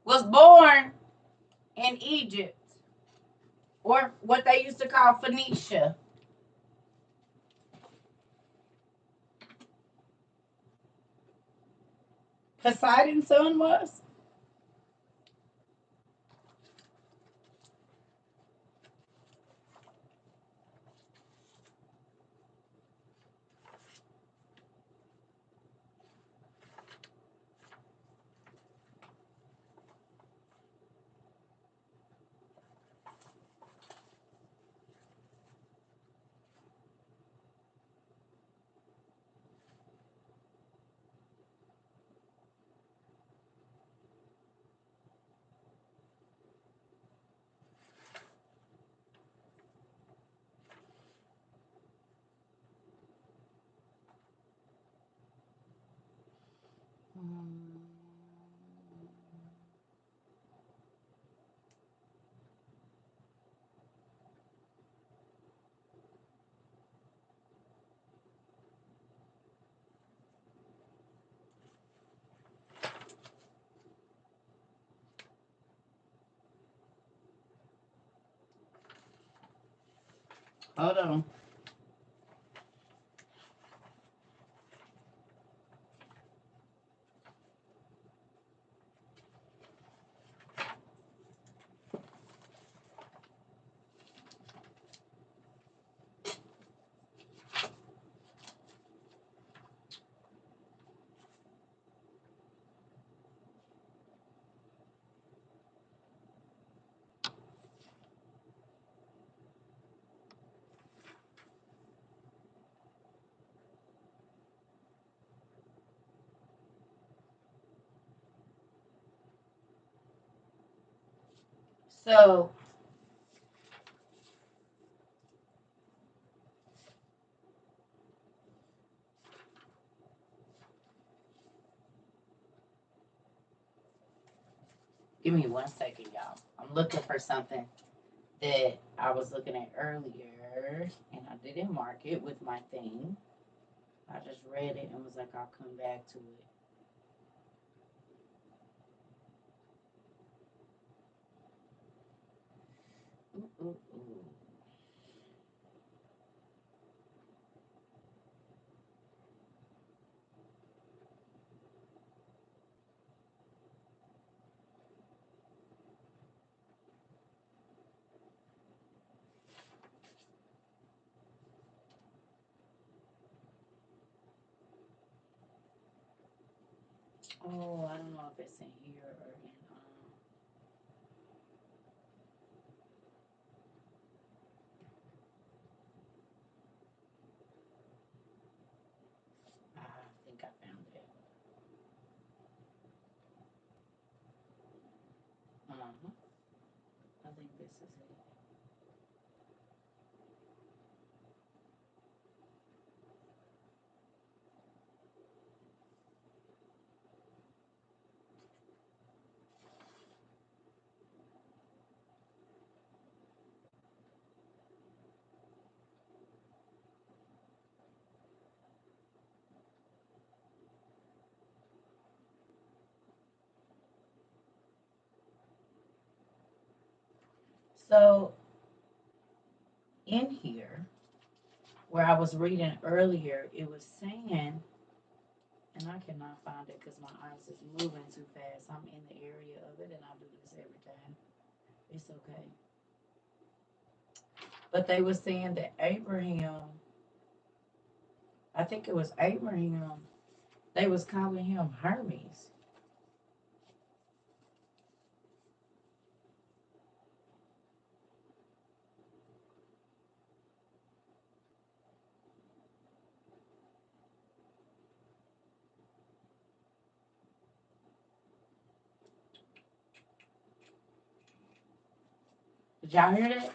was born in Egypt, or what they used to call Phoenicia. Poseidon's son was. Hold on. So give me 1 second, y'all. I'm looking for something that I was looking at earlier, and I didn't mark it with my thing. I just read it and was like, I'll come back to it. Ooh, ooh, ooh. Oh, I don't know if it's in here or in. I think I found it. Uh-huh. I think this is it. So in here, where I was reading earlier, it was saying, and I cannot find it because my eyes is moving too fast. I'm in the area of it, and I do this every time. It's okay. But they were saying that Abraham, I think it was Abraham, they was calling him Hermes. Did y'all hear that?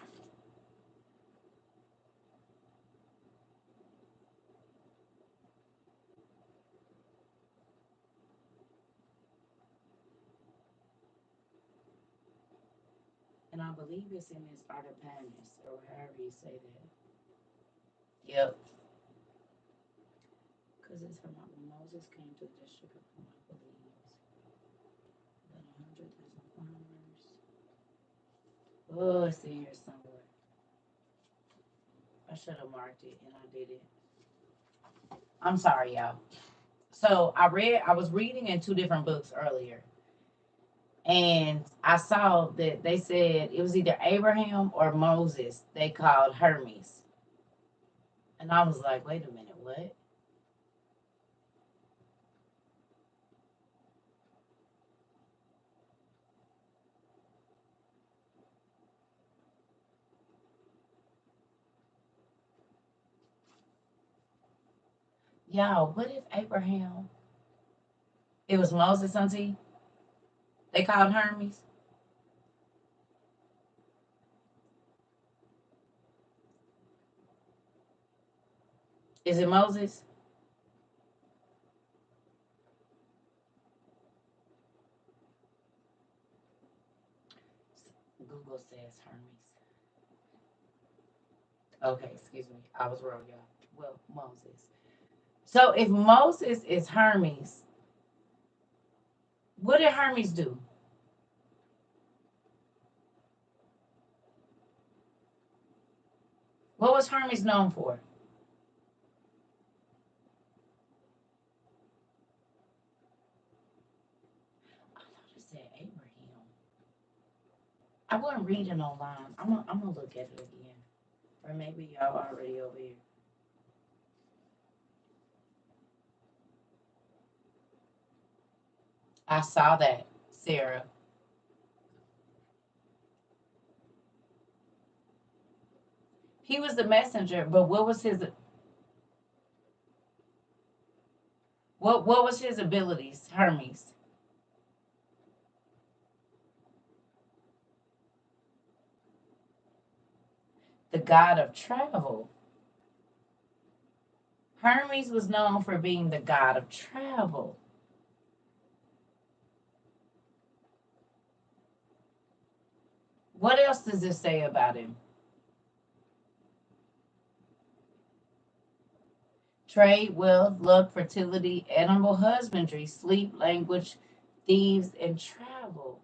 And I believe it's in this Artapanus, or however you say that. Yep. Because it's from Moses came to the district of Moab, then 100,000 farmers. Oh, it's in here somewhere. I should have marked it and I didn't. I'm sorry, y'all. So I was reading in two different books earlier, and I saw that they said it was either Abraham or Moses they called Hermes. And I was like, wait a minute, what? Y'all, what if Abraham, it was Moses, auntie? They called Hermes? Is it Moses? Google says Hermes. Okay, excuse me. I was wrong, y'all. Well, Moses. So if Moses is Hermes, what did Hermes do? What was Hermes known for? I thought it said Abraham. I wasn't reading online. I'm gonna look at it again. Or maybe y'all already over here. I saw that, Sarah. He was the messenger, but what was his abilities, Hermes? The god of travel. Hermes was known for being the god of travel. What else does this say about him? Trade, wealth, luck, fertility, animal husbandry, sleep, language, thieves, and travel.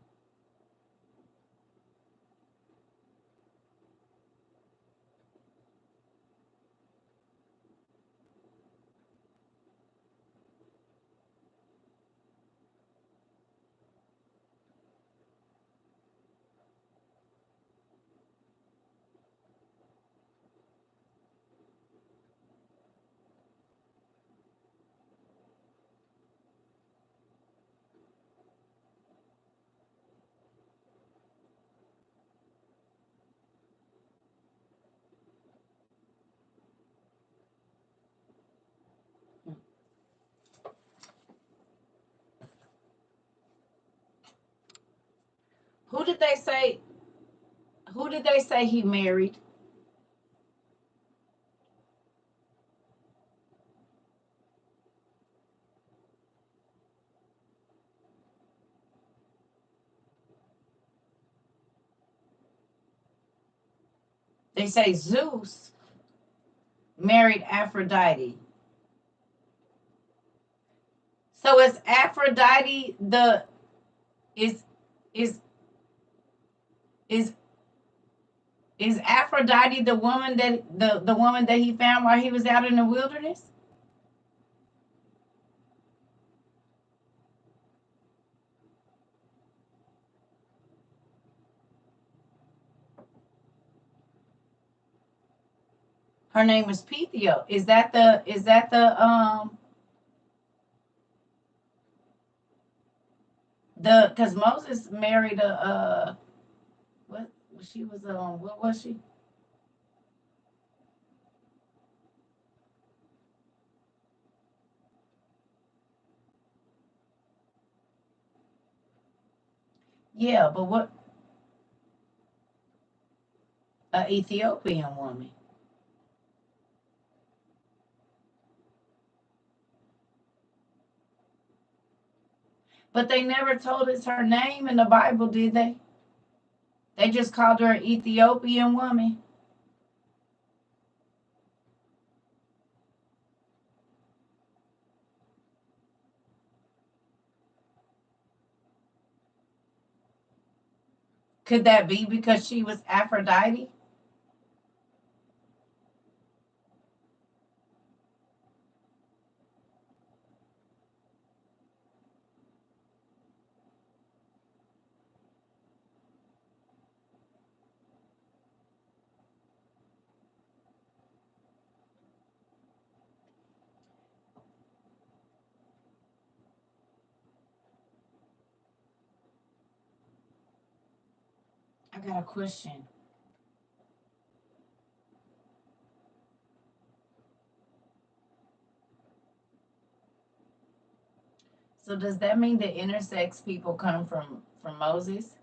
Who did they say? Who did they say he married? They say Zeus married Aphrodite. So is Aphrodite the is is is is Aphrodite the woman that the woman that he found while he was out in the wilderness? Her name is Pythia. The because Moses married a what she was what was she? Yeah, but what a Ethiopian woman. But they never told us her name in the Bible, did they? They just called her an Ethiopian woman. Could that be because she was Aphrodite? I got a question. So does that mean the intersex people come from Moses?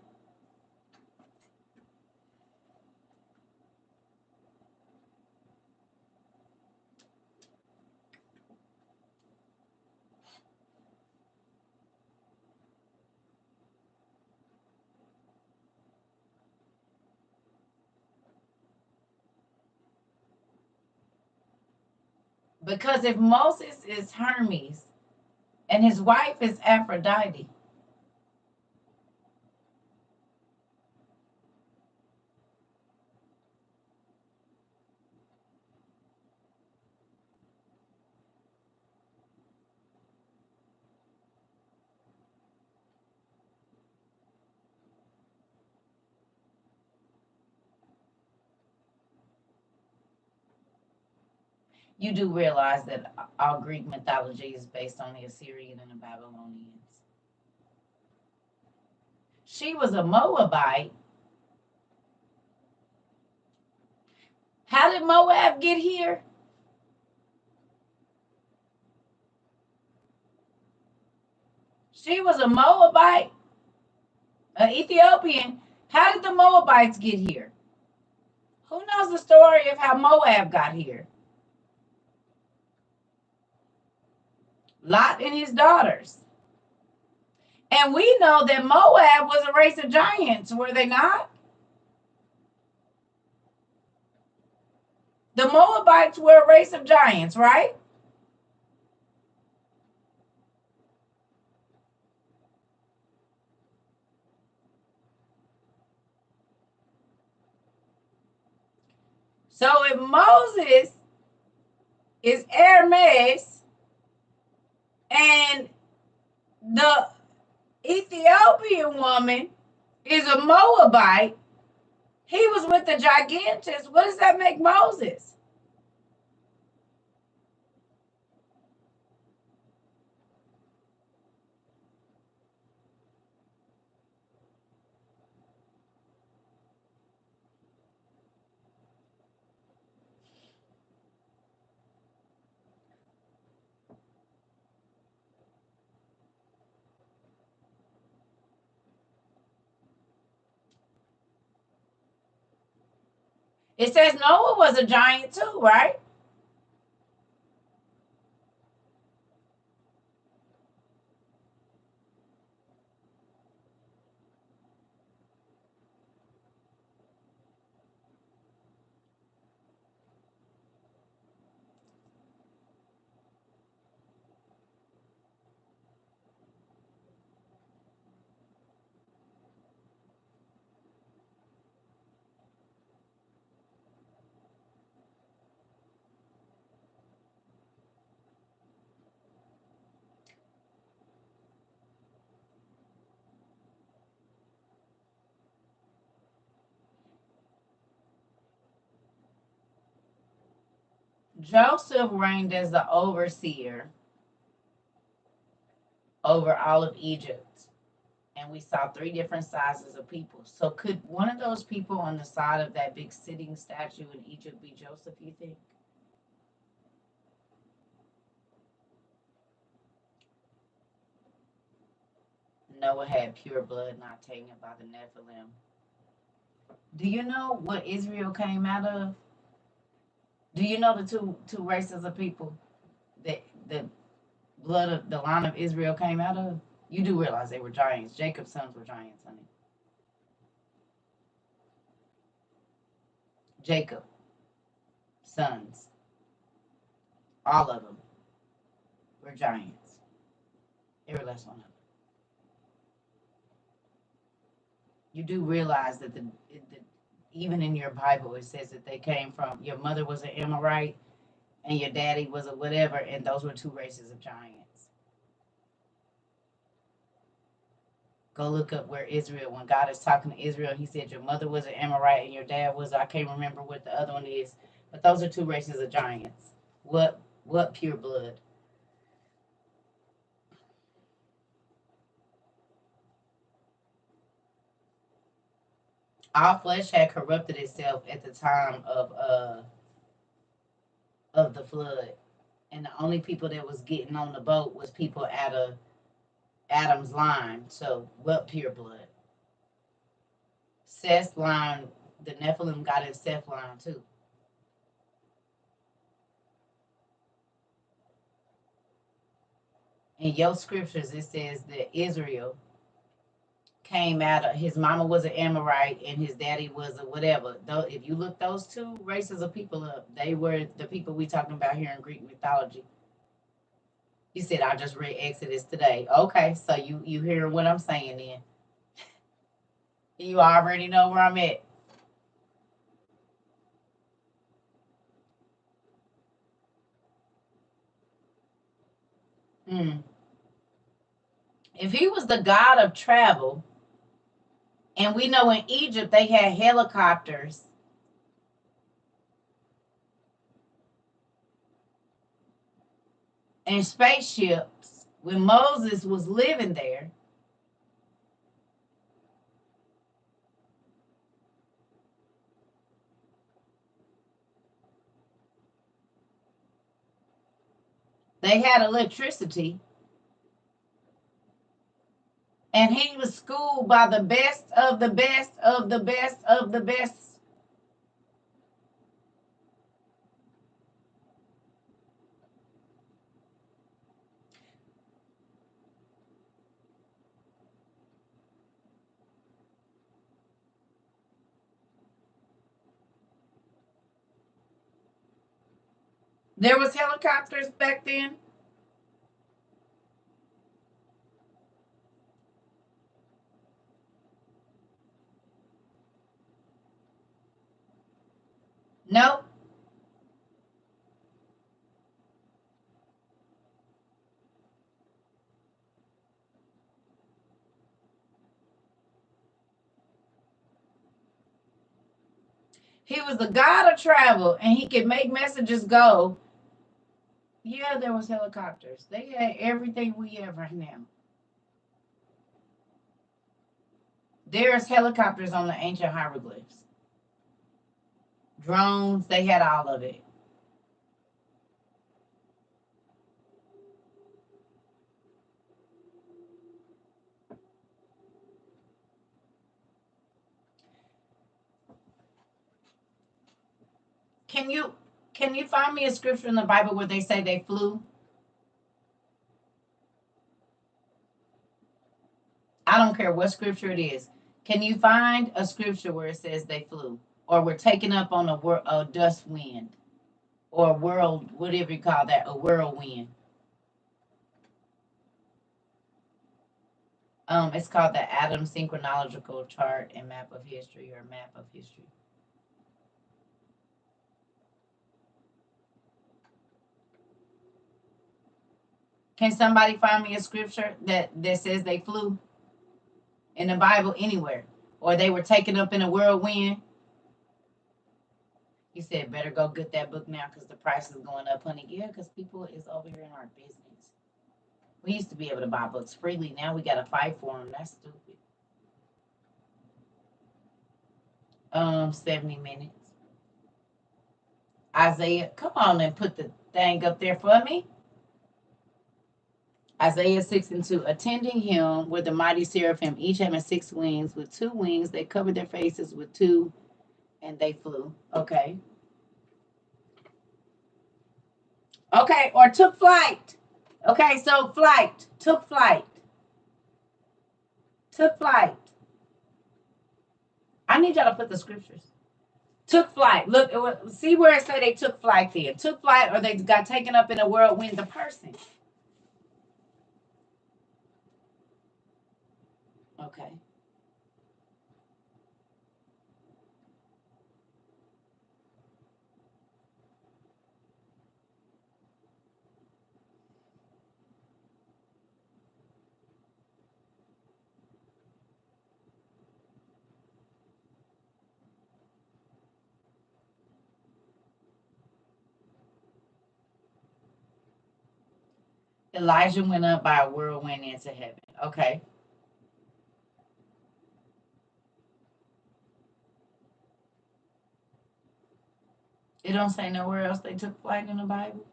Because if Moses is Hermes and his wife is Aphrodite, you do realize that all Greek mythology is based on the Assyrian and the Babylonians. She was a Moabite. How did Moab get here? She was a Moabite, an Ethiopian. How did the Moabites get here? Who knows the story of how Moab got here? Lot and his daughters. And we know that Moab was a race of giants, were they not? The Moabites were a race of giants, right? So if Moses is Hermes and the Ethiopian woman is a Moabite, he was with the gigantes. What does that make Moses? It says Noah was a giant too, right? Joseph reigned as the overseer over all of Egypt. And we saw three different sizes of people. So could one of those people on the side of that big sitting statue in Egypt be Joseph, you think? Noah had pure blood not tainted by the Nephilim. Do you know what Israel came out of? Do you know the two races of people that the blood of the line of Israel came out of? You do realize they were giants. Jacob's sons were giants, honey. Jacob sons, all of them were giants. Every last one of them. you do realize that even in your Bible it says that they came from, your mother was an Amorite and your daddy was a whatever, and those were two races of giants. Go look up where Israel, when God is talking to Israel, he said your mother was an Amorite and your dad was, I can't remember what the other one is, but those are two races of giants. What pure blood? All flesh had corrupted itself at the time of the flood, and the only people that was getting on the boat was people out of Adam's line. So what pure blood? Seth's line, the Nephilim got in Seth's line too. In your scriptures, it says that Israel came out of, his mama was an Amorite and his daddy was a whatever. Though, if you look those two races of people up, they were the people we talking about here in Greek mythology. You said I just read Exodus today. Okay, so you hearing what I'm saying then? You already know where I'm at. If he was the god of travel, and we know in Egypt they had helicopters and spaceships when Moses was living there, they had electricity, and he was schooled by the best of the best of the best of the best. There was helicopters back then. No. He was the god of travel, and he could make messages go. Yeah, there was helicopters. They had everything we have right now. There's helicopters on the ancient hieroglyphs. Drones, they had all of it. Can you find me a scripture in the Bible where they say they flew? I don't care what scripture it is. Can you find a scripture where it says they flew, or were taken up on a dust wind, or a world, whatever you call that, a whirlwind? It's called the Atom Synchronological Chart and Map of History, or Map of History. Can somebody find me a scripture that says they flew in the Bible anywhere, or they were taken up in a whirlwind? He said, better go get that book now because the price is going up, honey. Yeah, because people is over here in our business. We used to be able to buy books freely. Now we got to fight for them. That's stupid. 70 minutes. Isaiah, come on and put the thing up there for me. Isaiah 6:2. Attending him were the mighty seraphim, each having 6 wings. With 2 wings, they covered their faces. With 2, and they flew. Okay. Okay, or took flight. Okay, so flight. Took flight. Took flight. I need y'all to put the scriptures. Took flight. Look, see where it said they took flight there. Took flight, or they got taken up in a whirlwind, the person. Okay. Elijah went up by a whirlwind into heaven. Okay. It don't say nowhere else they took flight in the Bible.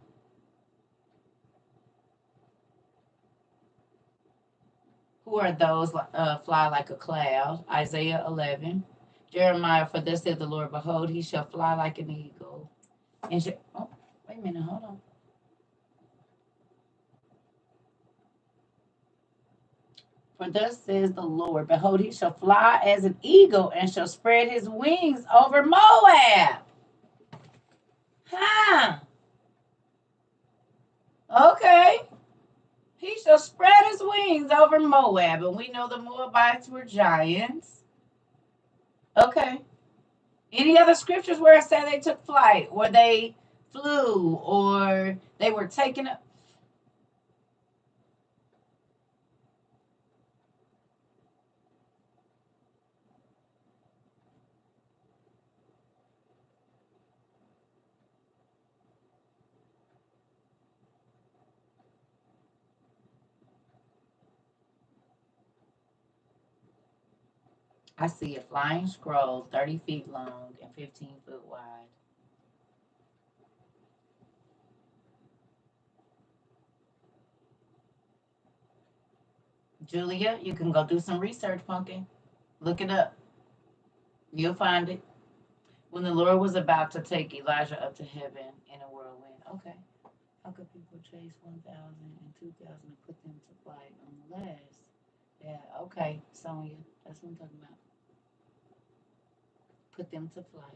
Who are those fly like a cloud? Isaiah 11. Jeremiah, for thus said the Lord, behold, he shall fly like an eagle. And oh, wait a minute, hold on. For thus says the Lord, behold, he shall fly as an eagle and shall spread his wings over Moab. Huh. Okay. He shall spread his wings over Moab. And we know the Moabites were giants. Okay. Any other scriptures where it said they took flight or they flew or they were taken up? I see a flying scroll 30 feet long and 15-foot wide. Julia, you can go do some research, pumpkin. Look it up. You'll find it. When the Lord was about to take Elijah up to heaven in a whirlwind. Okay. How could people chase 1,000 and 2,000 and put them to flight unless? Yeah, okay, Sonya. That's what I'm talking about. Put them to flight.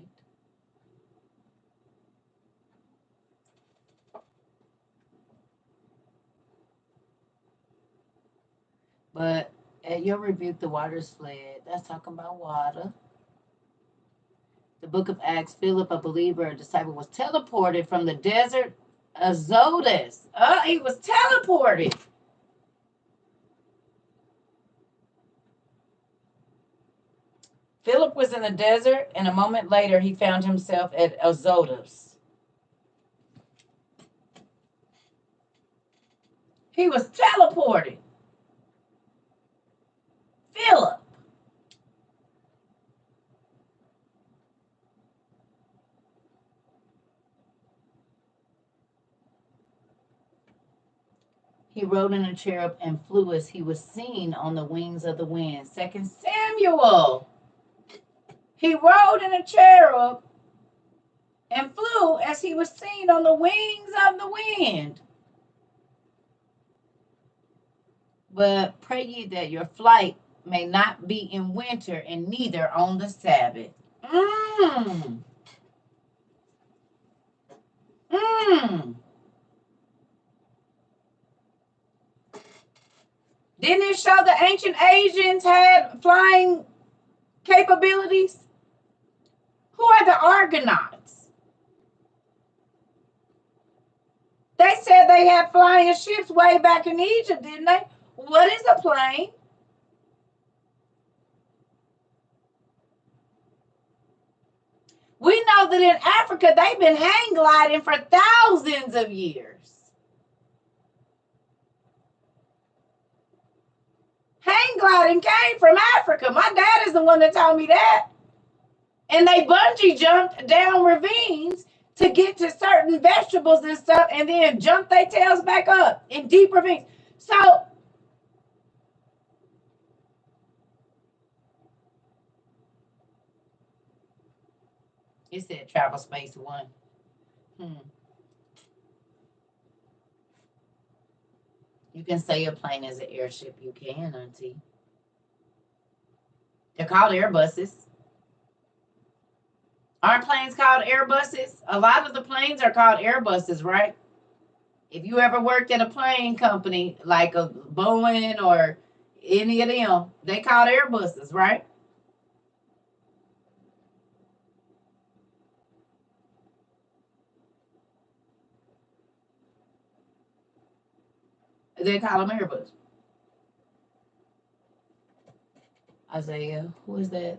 But at your rebuke, the waters fled. That's talking about water. The book of Acts, Philip, a believer, a disciple, was teleported from the desert of Azotus. Oh, he was teleported. Philip was in the desert, and a moment later, he found himself at Azotus. He was teleported. Philip. He rode in a cherub and flew as he was seen on the wings of the wind. 2 Samuel. He rode in a cherub and flew as he was seen on the wings of the wind. But pray ye that your flight may not be in winter and neither on the Sabbath. Mmm. Mmm. Didn't it show the ancient Asians had flying capabilities? Who are the Argonauts? They said they had flying ships way back in Egypt, didn't they? What is a plane? We know that in Africa, they've been hang gliding for thousands of years. Hang gliding came from Africa. My dad is the one that told me that. And they bungee jumped down ravines to get to certain vegetables and stuff and then jump their tails back up in deep ravines. So it said travel space one. You can say a plane is an airship. You can, auntie. They're called airbuses. Aren't planes called airbuses? A lot of the planes are called airbuses, right? If you ever worked at a plane company like a Boeing or any of them, they called airbuses, right? They call them airbuses. Isaiah, who is that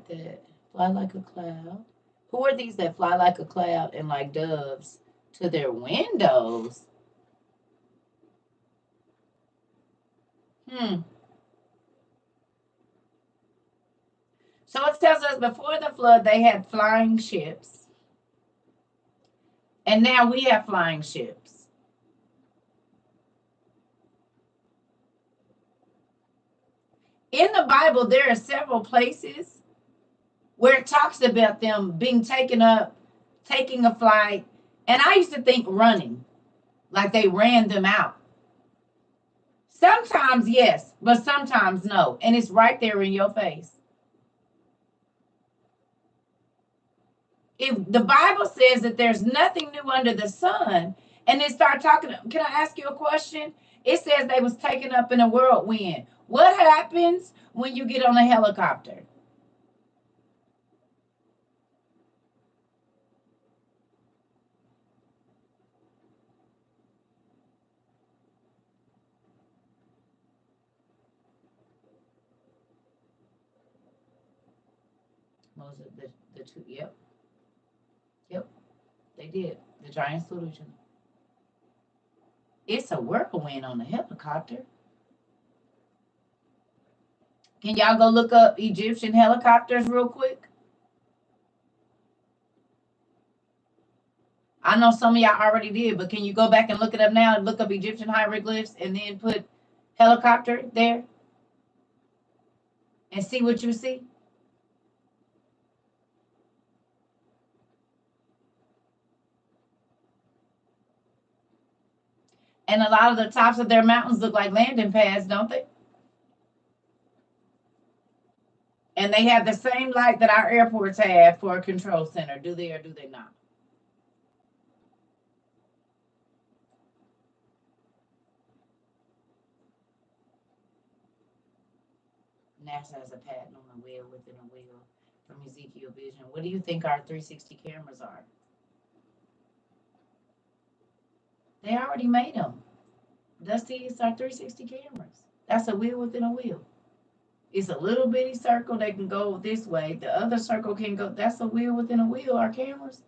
fly like a cloud? Who are these that fly like a cloud and like doves to their windows? So it tells us before the flood, they had flying ships. And now we have flying ships. In the Bible, there are several places where it talks about them being taken up, taking a flight. And I used to think running, like they ran them out. Sometimes yes, but sometimes no. And it's right there in your face. If the Bible says that there's nothing new under the sun, and they start talking, can I ask you a question? It says they was taken up in a whirlwind. What happens when you get on a helicopter? What was it? The two? Yep, yep. They did. The giant solution. It's a whirlwind on the helicopter. Can y'all go look up Egyptian helicopters real quick? I know some of y'all already did, but can you go back and look it up now and look up Egyptian hieroglyphs and then put helicopter there and see what you see? And a lot of the tops of their mountains look like landing pads, don't they? And they have the same light that our airports have for a control center. Do they or do they not? NASA has a patent on a wheel within a wheel from Ezekiel Vision. What do you think our 360 cameras are? They already made them. Dusty, it's our 360 cameras. That's a wheel within a wheel. It's a little bitty circle that can go this way. The other circle can go. That's a wheel within a wheel, our cameras.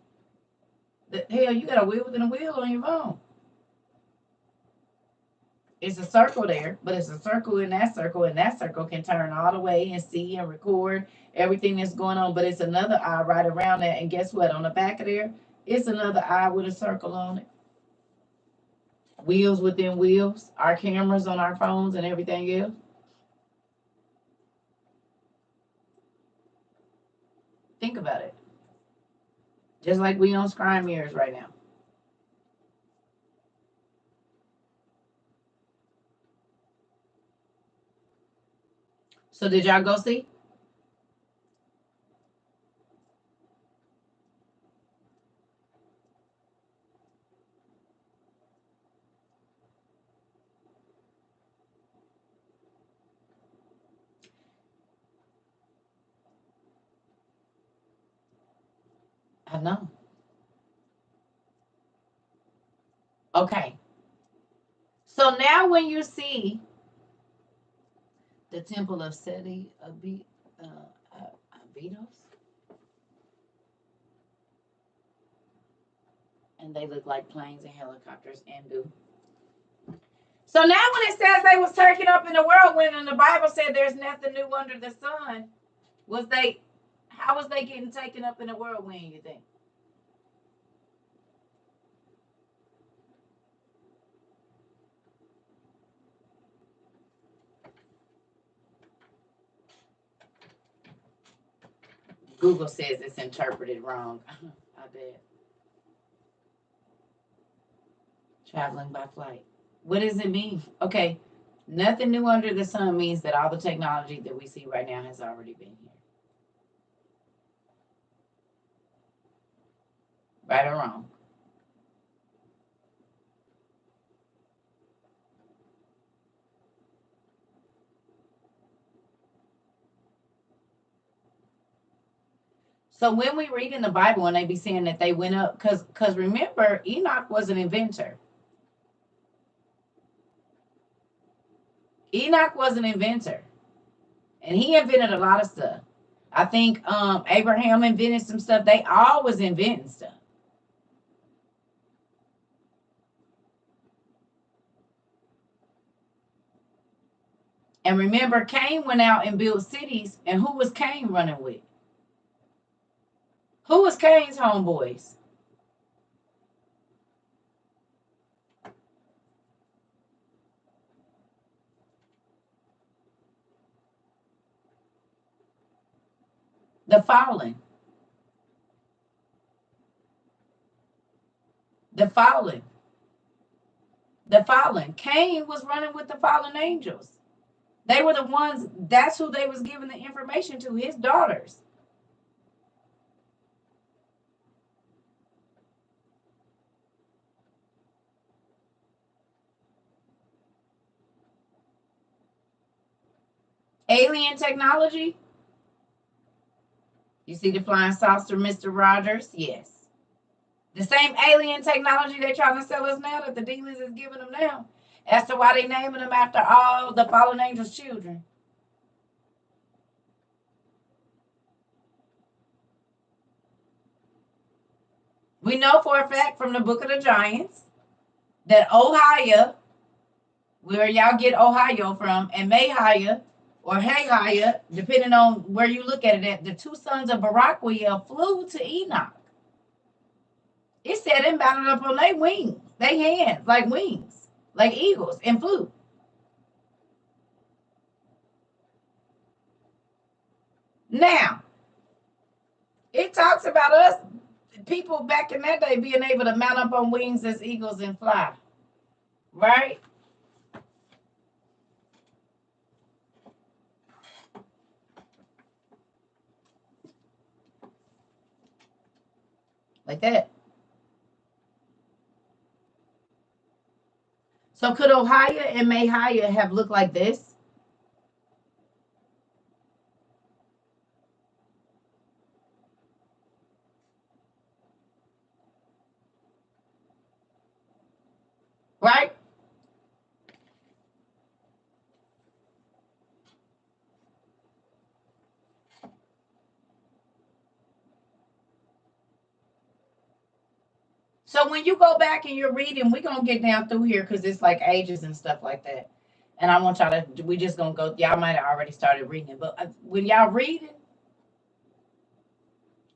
Hell, you got a wheel within a wheel on your phone. It's a circle there, but it's a circle in that circle, and that circle can turn all the way and see and record everything that's going on. But it's another eye right around that. And guess what? On the back of there, it's another eye with a circle on it. Wheels within wheels, our cameras on our phones and everything else. Think about it. Just like we on screen mirrors right now. So did y'all go see? I know. Okay. So now when you see the temple of Seti Abydos, and they look like planes and helicopters and do. So now when it says they was taken up in the whirlwind and the Bible said there's nothing new under the sun, how was they getting taken up in a whirlwind, you think? Google says it's interpreted wrong. I bet. Traveling by flight. What does it mean? Okay, nothing new under the sun means that all the technology that we see right now has already been here. Right or wrong? So when we read in the Bible and they be saying that they went up, because remember, Enoch was an inventor. Enoch was an inventor. And he invented a lot of stuff. I think Abraham invented some stuff. They all was inventing stuff. And remember, Cain went out and built cities. And who was Cain running with? Who was Cain's homeboys? The fallen. The fallen. The fallen. Cain was running with the fallen angels. They were the ones, that's who they was giving the information to, his daughters. Alien technology. You see the flying saucer, Mr. Rogers? Yes. The same alien technology they're trying to sell us now that the dealers is giving them now. As to why they naming them after all the fallen angels' children. We know for a fact from the Book of the Giants that Ohio, where y'all get Ohio from, and Mayhiah or Hayhiah, depending on where you look at it at, the two sons of Baraquiel flew to Enoch. It said them mounted up on their wings, their hands, like wings, like eagles, and flew. Now, it talks about us, people back in that day, being able to mount up on wings as eagles and fly. Right? Like that. So could Ohio and Mayhiah have looked like this? Right? So when you go back and you're reading, we're going to get down through here because it's like ages and stuff like that. And I want y'all to, we just going to go, y'all might have already started reading it, but when y'all reading,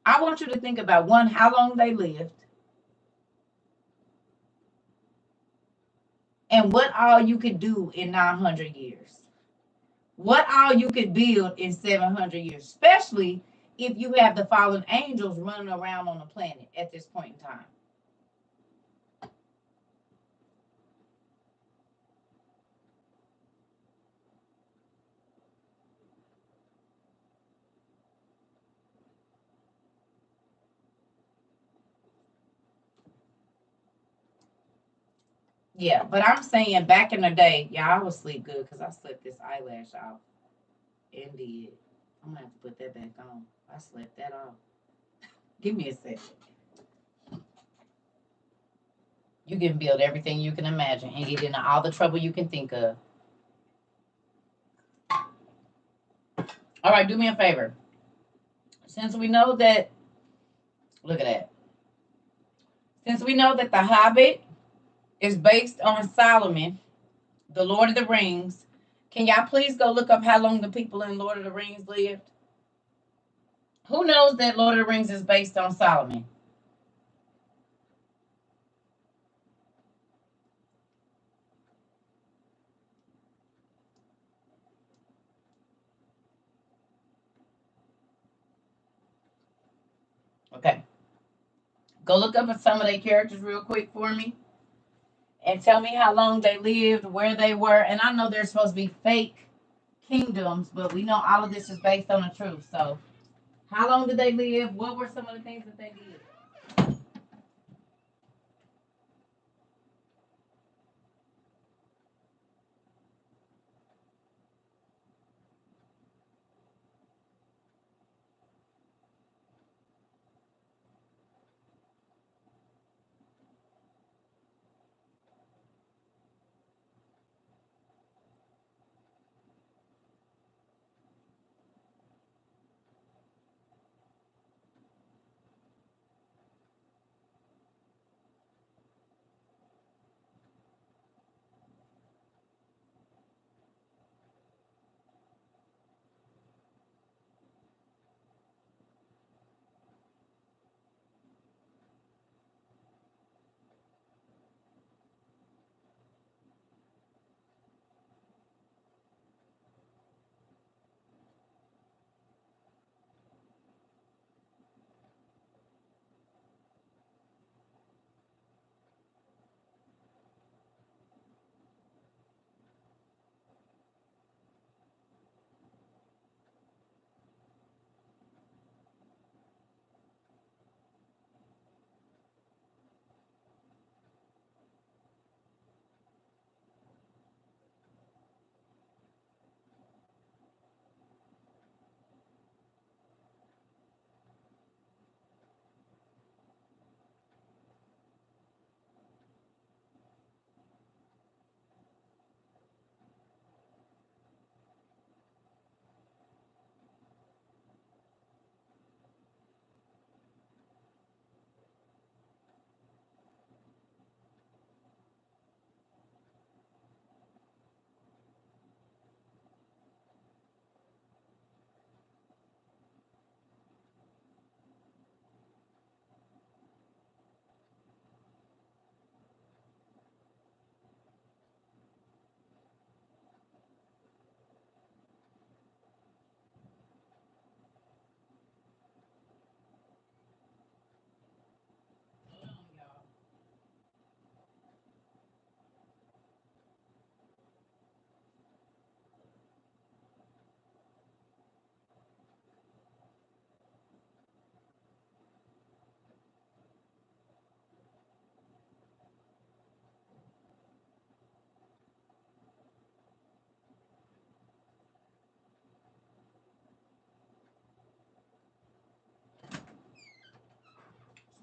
I want you to think about one, how long they lived, and what all you could do in 900 years. What all you could build in 700 years, especially if you have the fallen angels running around on the planet at this point in time. Yeah, but I'm saying back in the day, yeah, I would sleep good because I slept this eyelash off. Indeed. I'm gonna have to put that back on. I slept that off. Give me a second. You can build everything you can imagine and get into all the trouble you can think of. All right, do me a favor. Since we know that, look at that. Since we know that The Hobbit is based on Solomon, the Lord of the Rings, can y'all please go look up how long the people in Lord of the Rings lived? Who knows that Lord of the Rings is based on Solomon? Okay. Go look up at some of their characters real quick for me and tell me how long they lived, where they were. And I know they're supposed to be fake kingdoms, but we know all of this is based on the truth. So, how long did they live? What were some of the things that they did?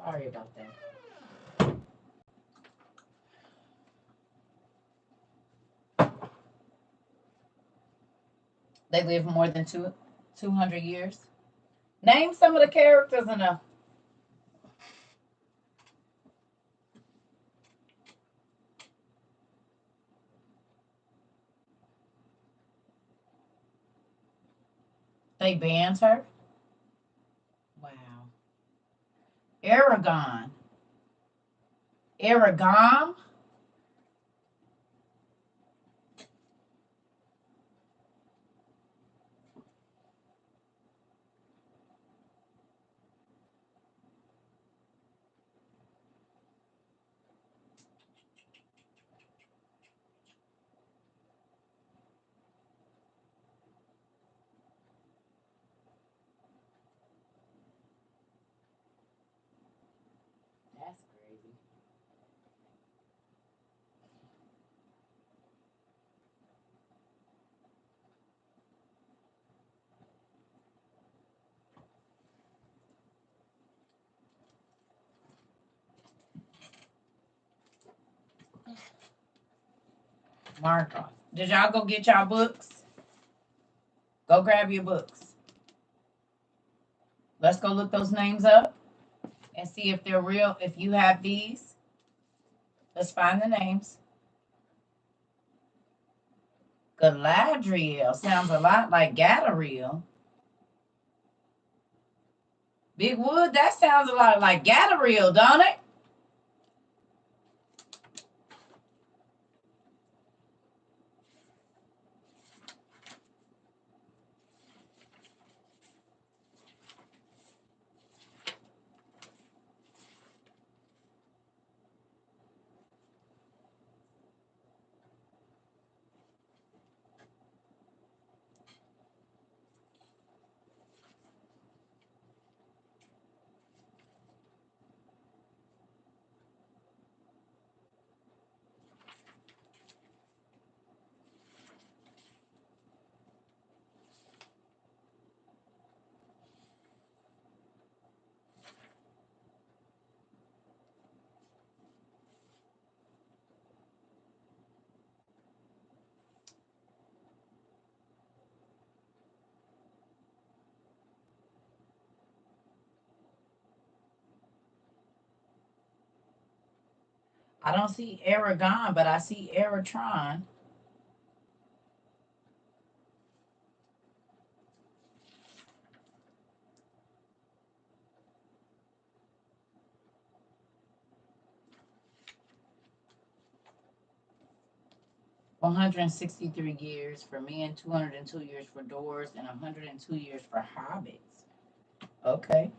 Sorry about that. They live more than 200 years. Name some of the characters in the. They banned her. Wow. Aragon. Aragon. That's crazy. Mark off. Did y'all go get y'all books? Go grab your books. Let's go look those names up and see if they're real. If you have these, let's find the names. Galadriel sounds a lot like Gadariel. Big Wood, that sounds a lot like Gadariel, don't it? I don't see Aragon, but I see Eritron. One hundred and 63 years for men, 202 years for dwarves, and 102 years for hobbits. Okay.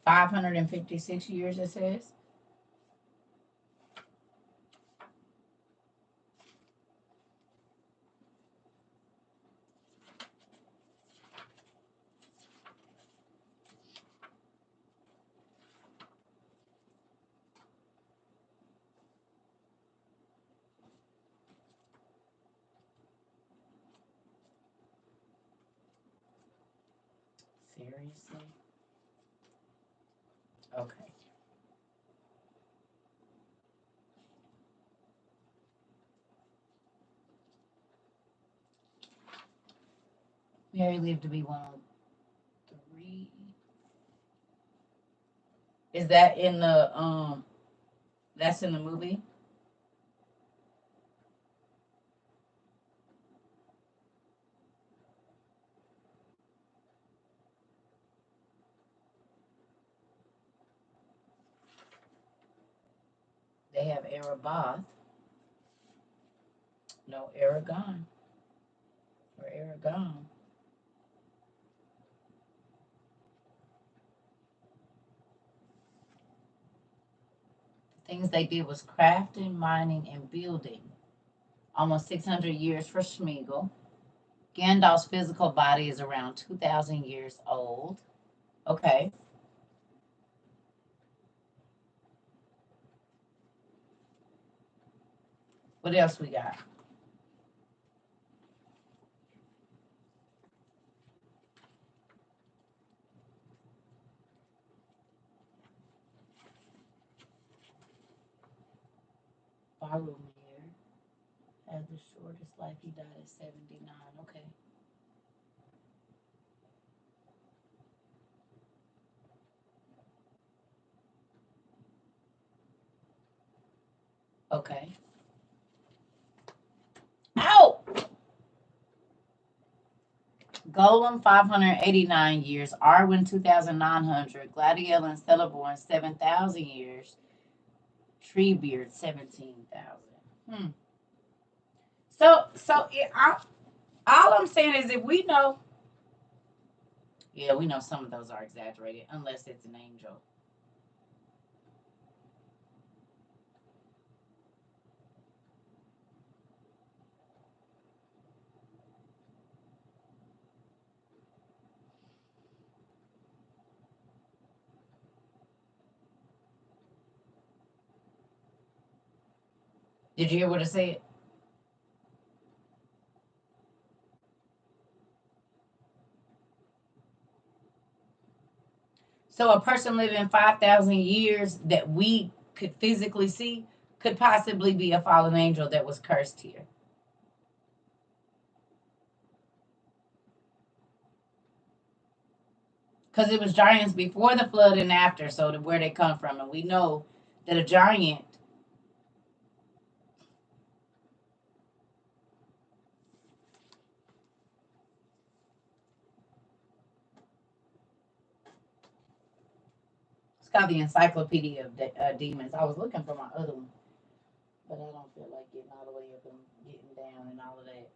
$556, it says. Seriously? Okay. Mary lived to be 103. Is that in the that's in the movie? They have Arabath. No Aragon. Or Aragon. Things they did was crafting, mining, and building. Almost 600 years for Schmeagol. Gandalf's physical body is around 2,000 years old. Okay. What else we got? Boromir had the shortest life. He died at 79. Okay. Okay. Ow! Golem 589 years. Arwen 2,900. Gladiel and Celeborn 7,000 years. Treebeard 17,000. All I'm saying is if we know, yeah, we know some of those are exaggerated unless it's an angel. Did you hear what I said? So a person living 5,000 years that we could physically see could possibly be a fallen angel that was cursed here. Because it was giants before the flood and after, so where they come from. And we know that a giant it's called the Encyclopedia of Demons. I was looking for my other one, but I don't feel like getting all the way up and getting down and all of that.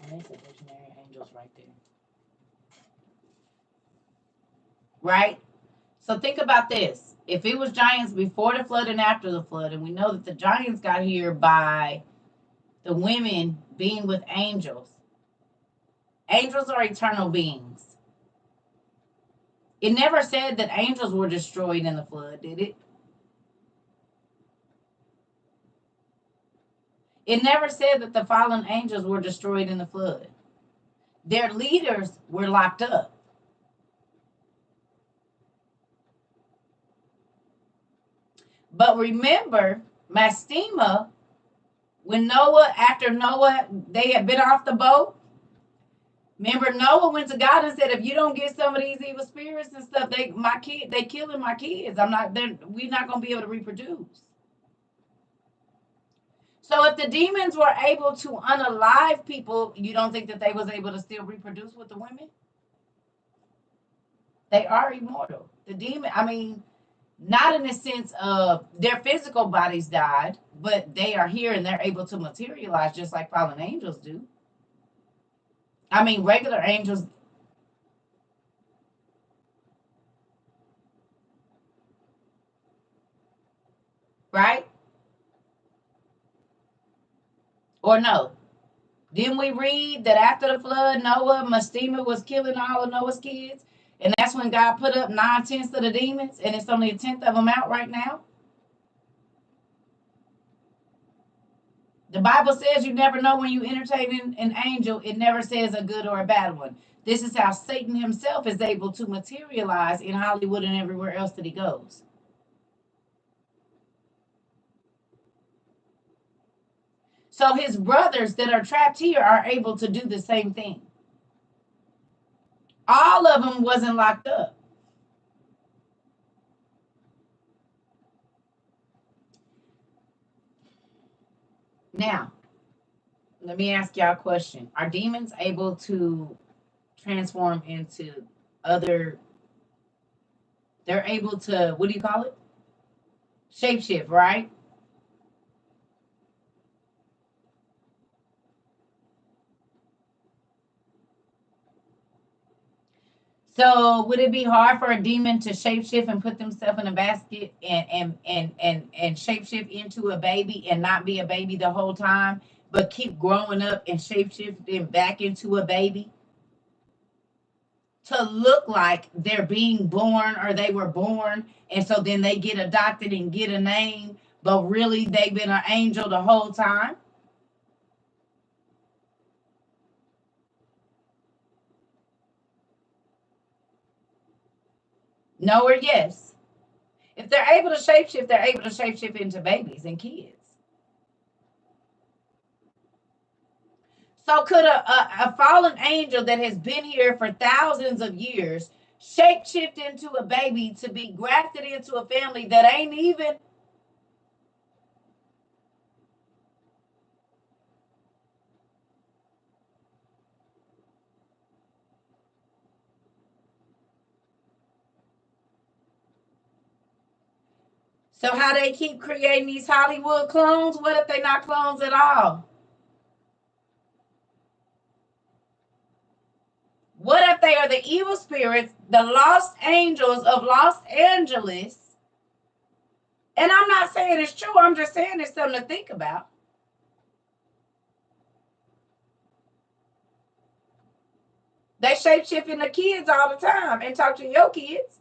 And there's a dictionary angels right there. Right? So think about this. If it was giants before the flood and after the flood, and we know that the giants got here by the women being with angels, angels are eternal beings. It never said that angels were destroyed in the flood, did it? It never said that the fallen angels were destroyed in the flood. Their leaders were locked up. But remember, Mastema, when Noah, after Noah, they had been off the boat. Remember, Noah went to God and said, "If you don't get some of these evil spirits and stuff, they killing my kids. We're not gonna be able to reproduce." So if the demons were able to unalive people, you don't think that they was able to still reproduce with the women? They are immortal. The demon, I mean, not in the sense of their physical bodies died, but they are here and they're able to materialize just like fallen angels do. I mean, regular angels. Right? Or no? Didn't we read that after the flood, Noah, Mastema was killing all of Noah's kids? And that's when God put up 9/10 of the demons, and it's only a tenth of them out right now. The Bible says you never know when you entertain an angel. It never says a good or a bad one. This is how Satan himself is able to materialize in Hollywood and everywhere else that he goes. So his brothers that are trapped here are able to do the same thing. All of them wasn't locked up. Now, let me ask y'all a question. Are demons able to transform into other? They're able to, what do you call it? Shapeshift, right? So would it be hard for a demon to shapeshift and put themselves in a basket and shapeshift into a baby and not be a baby the whole time, but keep growing up and shapeshifting back into a baby? to look like they're being born or they were born, and so then they get adopted and get a name, but really they've been an angel the whole time? No or yes? If they're able to shapeshift, they're able to shapeshift into babies and kids. So could a fallen angel that has been here for thousands of years shapeshift into a baby to be grafted into a family that ain't even? So how they keep creating these Hollywood clones? What if they're not clones at all? What if they are the evil spirits, the lost angels of Los Angeles? And I'm not saying it's true. I'm just saying it's something to think about. They shapeshift into kids all the time and talk to your kids.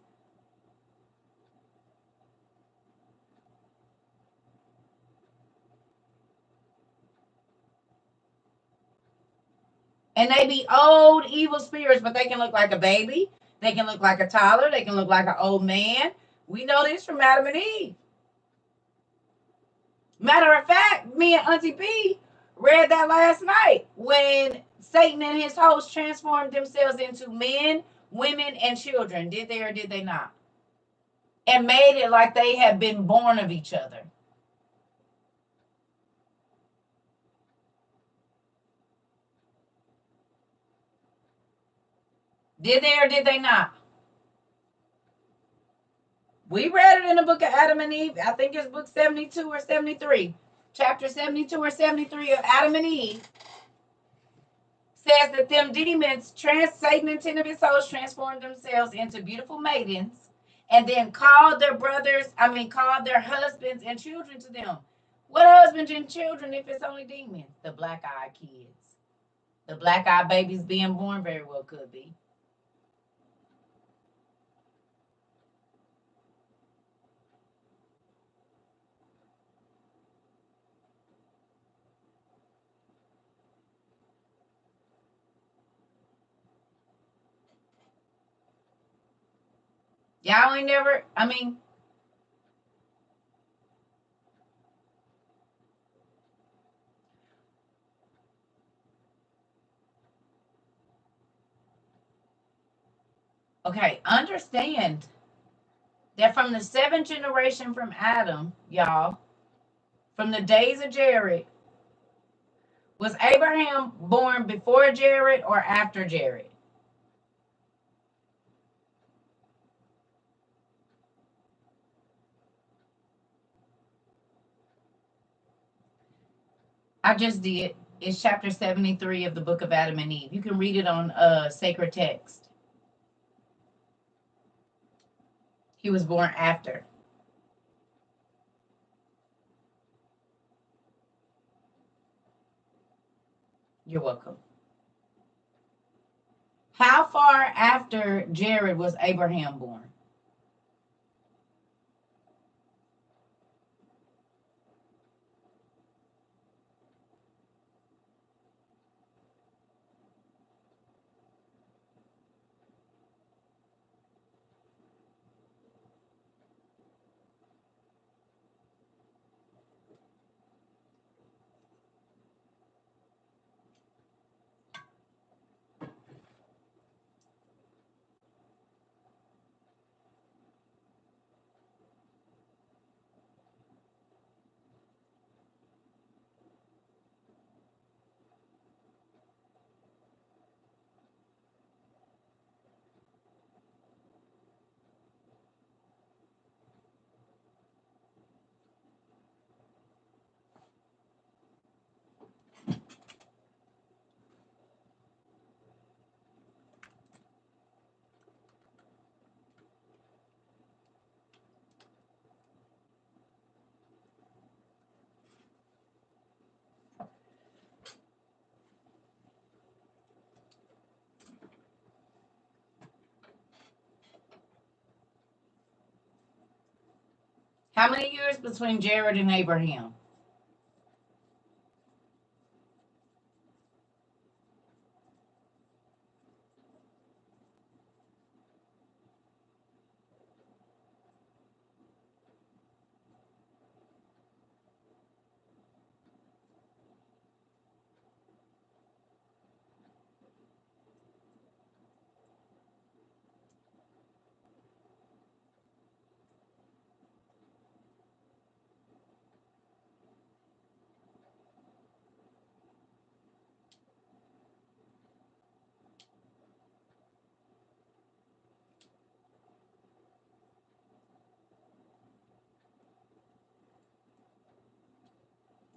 And they be old evil spirits, but they can look like a baby. They can look like a toddler. They can look like an old man. We know this from Adam and Eve. Matter of fact, me and Auntie P read that last night when Satan and his hosts transformed themselves into men, women, and children. Did they or did they not? And made it like they had been born of each other. Did they or did they not? We read it in the book of Adam and Eve. I think it's book 72 or 73. Chapter 72 or 73 of Adam and Eve says that them demons, Satan and 10 of his hosts transformed themselves into beautiful maidens and then called their called their husbands and children to them. What husbands and children if it's only demons? The black-eyed kids. The black-eyed babies being born very well could be. Y'all ain't never, okay, understand that from the seventh generation from Adam, y'all, from the days of Jared, was Abraham born before Jared or after Jared? I just did. It's chapter 73 of the book of Adam and Eve. You can read it on sacred text. He was born after. You're welcome. How far after Jared was Abraham born? How many years between Jared and Abraham?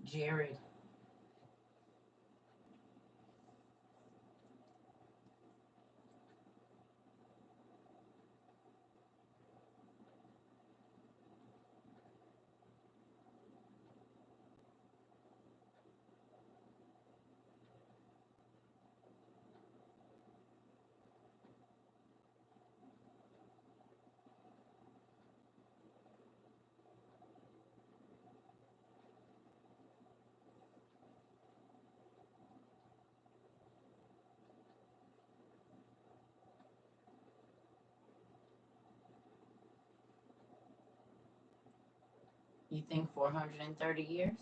Jared. You think 430 years?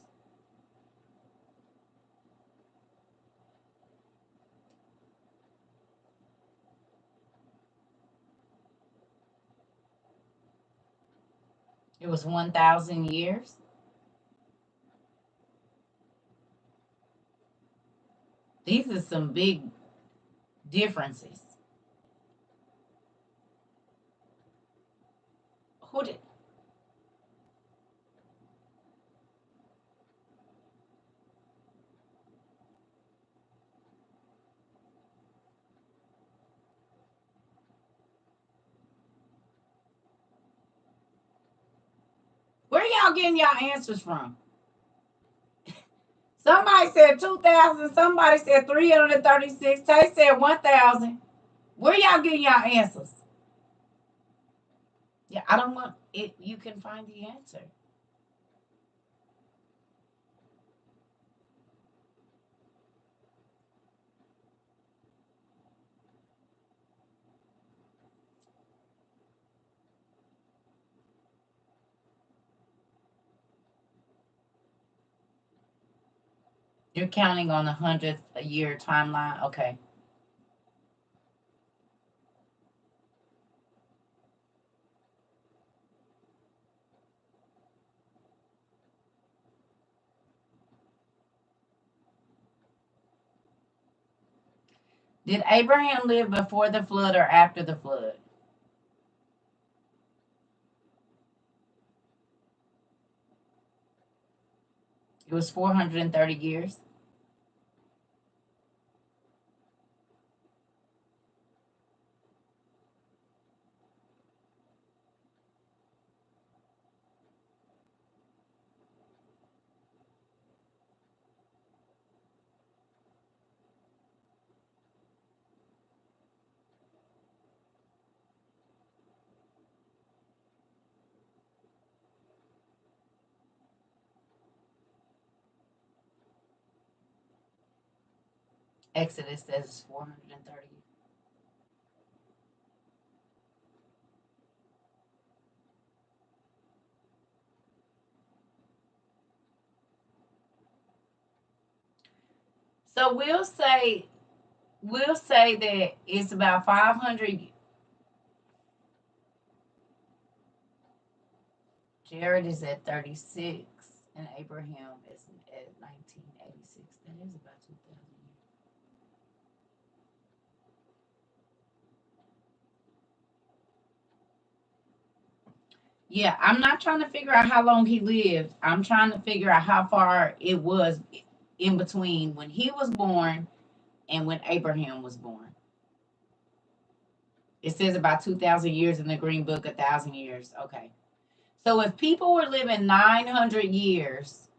It was 1,000 years? These are some big differences. Who did? Where y'all getting y'all answers from? Somebody said 2,000. Somebody said 336. Tay said 1,000. Where y'all getting y'all answers? Yeah, I don't want it. You can find the answer. You're counting on the 100th year timeline. Okay. Did Abraham live before the flood or after the flood? It was 430 years. Exodus says it's 430. So we'll say that it's about 500. Jared is at 36 and Abraham is at 1986. That is about 2,000 years. Yeah, I'm not trying to figure out how long he lived. I'm trying to figure out how far it was in between when he was born and when Abraham was born. It says about 2,000 years in the Green Book, 1,000 years. Okay. So if people were living 900 years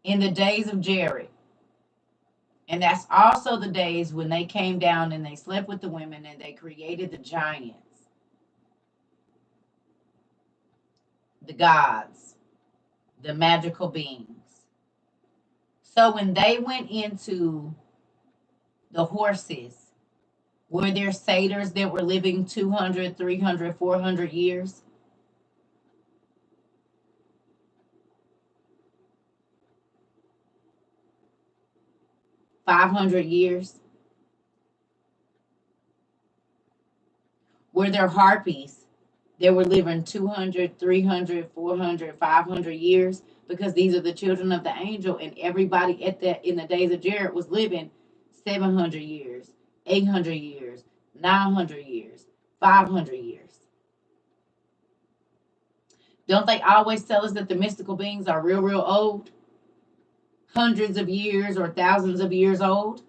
in the days of Jared, and that's also the days when they came down and they slept with the women and they created the giants. the gods, the magical beings. So when they went into the horses, were there satyrs that were living 200, 300, 400 years? 500 years? Were there harpies that were living 200, 300, 400, 500 years? Because these are the children of the angel, and everybody in the days of Jared was living 700 years, 800 years, 900 years, 500 years. Don't they always tell us that the mystical beings are real, real old? Hundreds of years or thousands of years old?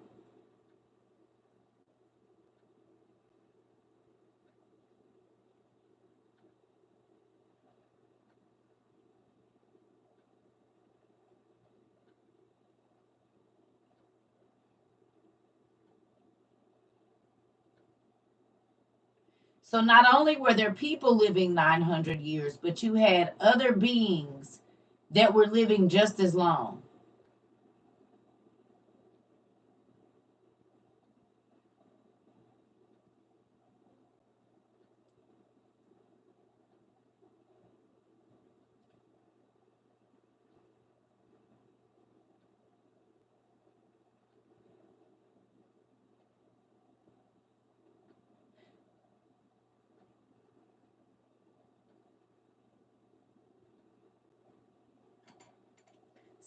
So not only were there people living 900 years, but you had other beings that were living just as long.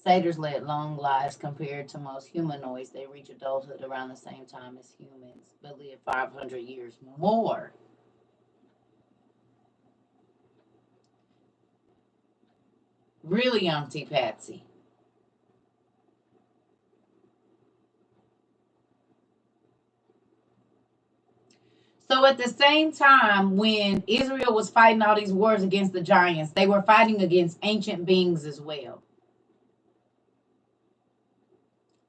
Satyrs led long lives compared to most humanoids. They reach adulthood around the same time as humans, but live 500 years more. Really, Auntie Patsy. So at the same time, when Israel was fighting all these wars against the giants, they were fighting against ancient beings as well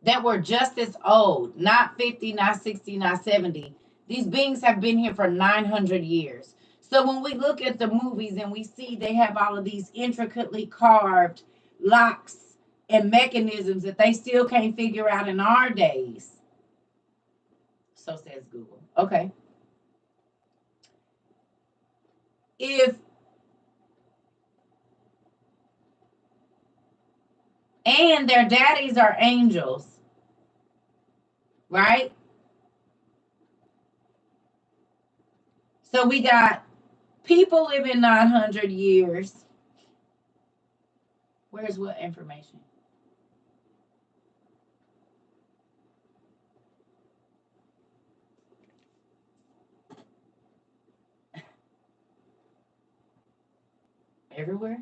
that were just as old, not 50, not 60, not 70. These beings have been here for 900 years. So when we look at the movies and we see they have all of these intricately carved locks and mechanisms that they still can't figure out in our days. So says Google. Okay. If and their daddies are angels, right? So we got people living 900 years. Where's what information? Everywhere.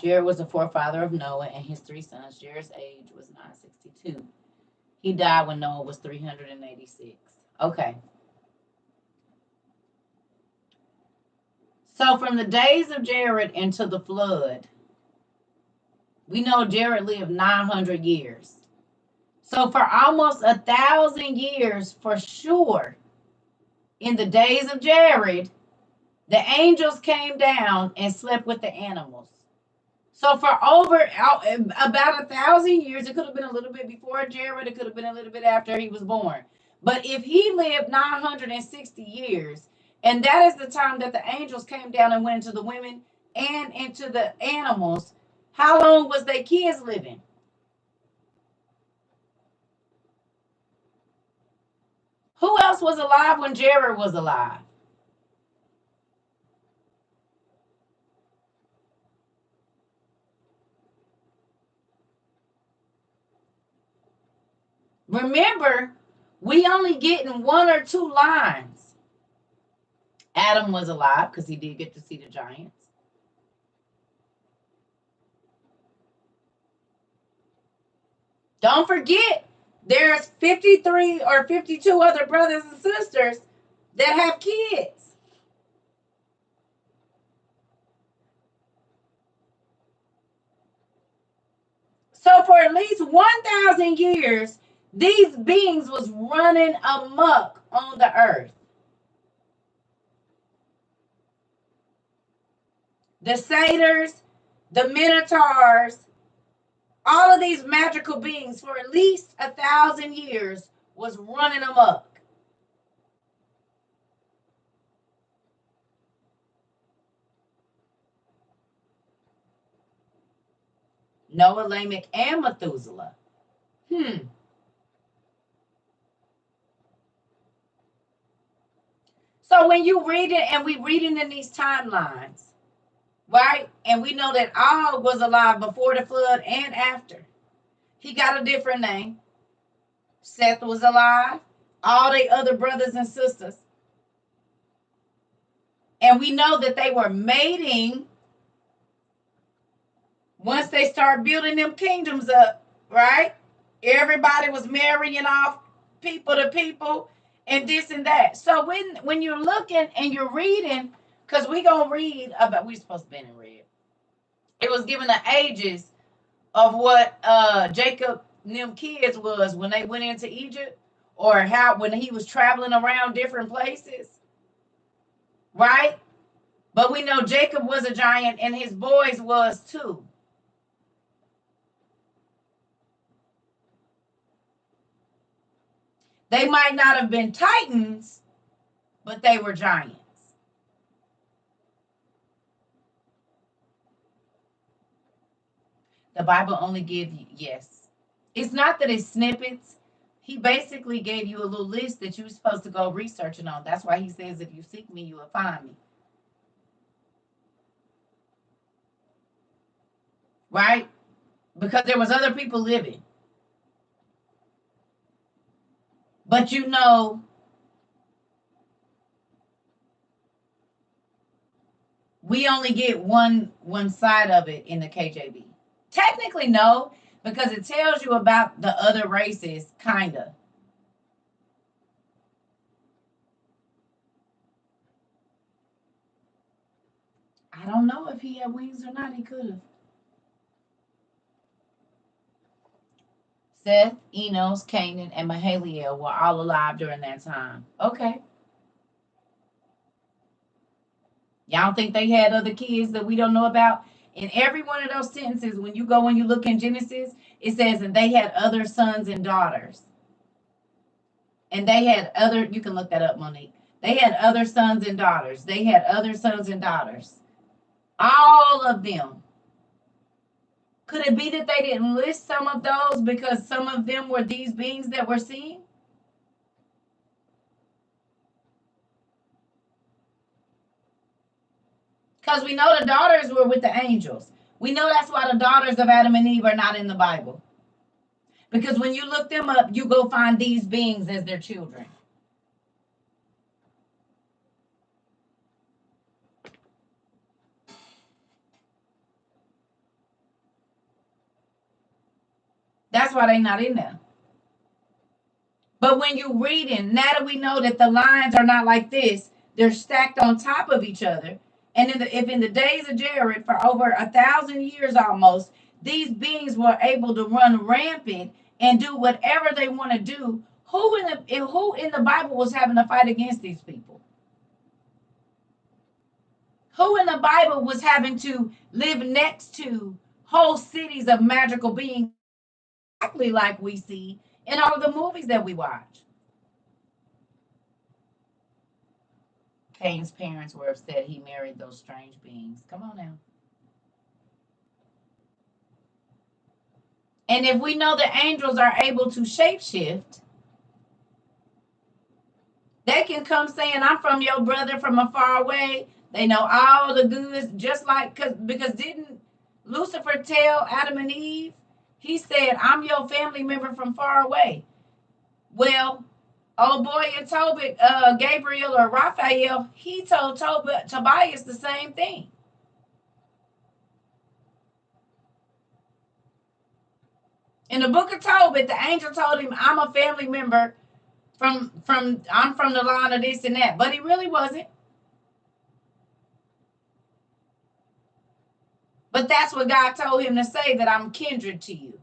Jared was the forefather of Noah and his three sons. Jared's age was 962. He died when Noah was 386. Okay. So from the days of Jared until the flood, we know Jared lived 900 years. So for almost 1,000 years, for sure, in the days of Jared, the angels came down and slept with the animals. So for over about 1,000 years, it could have been a little bit before Jared, it could have been a little bit after he was born. But if he lived 960 years, and that is the time that the angels came down and went into the women and into the animals, how long was their kids living? Who else was alive when Jared was alive? Remember, we only getting one or two lines. Adam was alive because he did get to see the giants. Don't forget, there's 53 or 52 other brothers and sisters that have kids. So for at least 1,000 years, these beings was running amok on the earth. the satyrs, the minotaurs, all of these magical beings for at least 1,000 years was running amok. Noah, Lamech, and Methuselah. So when you read it, and we reading in these timelines, right? And we know that Og was alive before the flood and after. He got a different name. Seth was alive. All the other brothers and sisters. And we know that they were mating once they start building them kingdoms up, right? Everybody was marrying off people to people and this and that. So when you're looking and you're reading, because we gonna read about, we supposed to be in red. It was given the ages of what Jacob and them kids was when they went into Egypt, or how when he was traveling around different places, right? But we know Jacob was a giant and his boys was too. They might not have been titans, but they were giants. The Bible only gives you, yes. It's not that it's snippets. He basically gave you a little list that you were supposed to go researching on. That's why he says, if you seek me, you will find me. Right? Because there was other people living. But you know, we only get one side of it in the KJV. Technically, no, because it tells you about the other races, kind of. I don't know if he had wings or not. He could have. Seth, Enos, Canaan, and Mahaliel were all alive during that time. Okay. Y'all think they had other kids that we don't know about? In every one of those sentences, when you go and you look in Genesis, it says, and they had other sons and daughters. And they had other, you can look that up, Monique. They had other sons and daughters. They had other sons and daughters. All of them. Could it be that they didn't list some of those because some of them were these beings that we're seeing? Because we know the daughters were with the angels. We know that's why the daughters of Adam and Eve are not in the Bible. Because when you look them up, you go find these beings as their children. That's why they're not in there. But when you reading, now that we know that the lines are not like this, they're stacked on top of each other. And if in the days of Jared, for over 1,000 years almost, these beings were able to run rampant and do whatever they want to do, who in the Bible was having to fight against these people? Who in the Bible was having to live next to whole cities of magical beings, exactly like we see in all the movies that we watch? Cain's parents were upset he married those strange beings. Come on now. And if we know the angels are able to shapeshift, they can come saying, I'm from your brother from afar away. They know all the goods, just like, because didn't Lucifer tell Adam and Eve? He said, I'm your family member from far away. Well, old boy in Tobit, Gabriel or Raphael, he told Tobias the same thing. In the book of Tobit, the angel told him, I'm a family member from I'm from the line of this and that. But he really wasn't. But that's what God told him to say, that I'm kindred to you.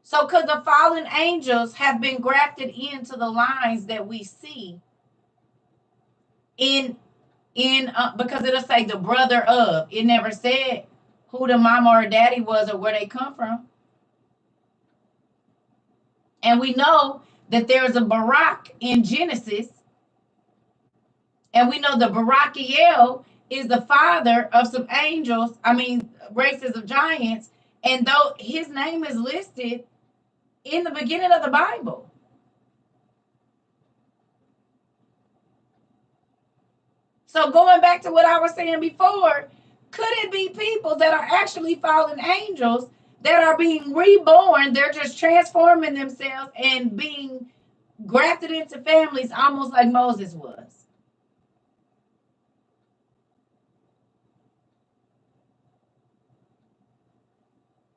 So, because the fallen angels have been grafted into the lines that we see in because it'll say the brother of. It never said who the mama or daddy was or where they come from. And we know that there's a Barak in Genesis, and we know the Barakiel is the father of some angels, races of giants, and though his name is listed in the beginning of the Bible. So going back to what I was saying before, could it be people that are actually fallen angels that are being reborn? They're just transforming themselves and being grafted into families almost like Moses was.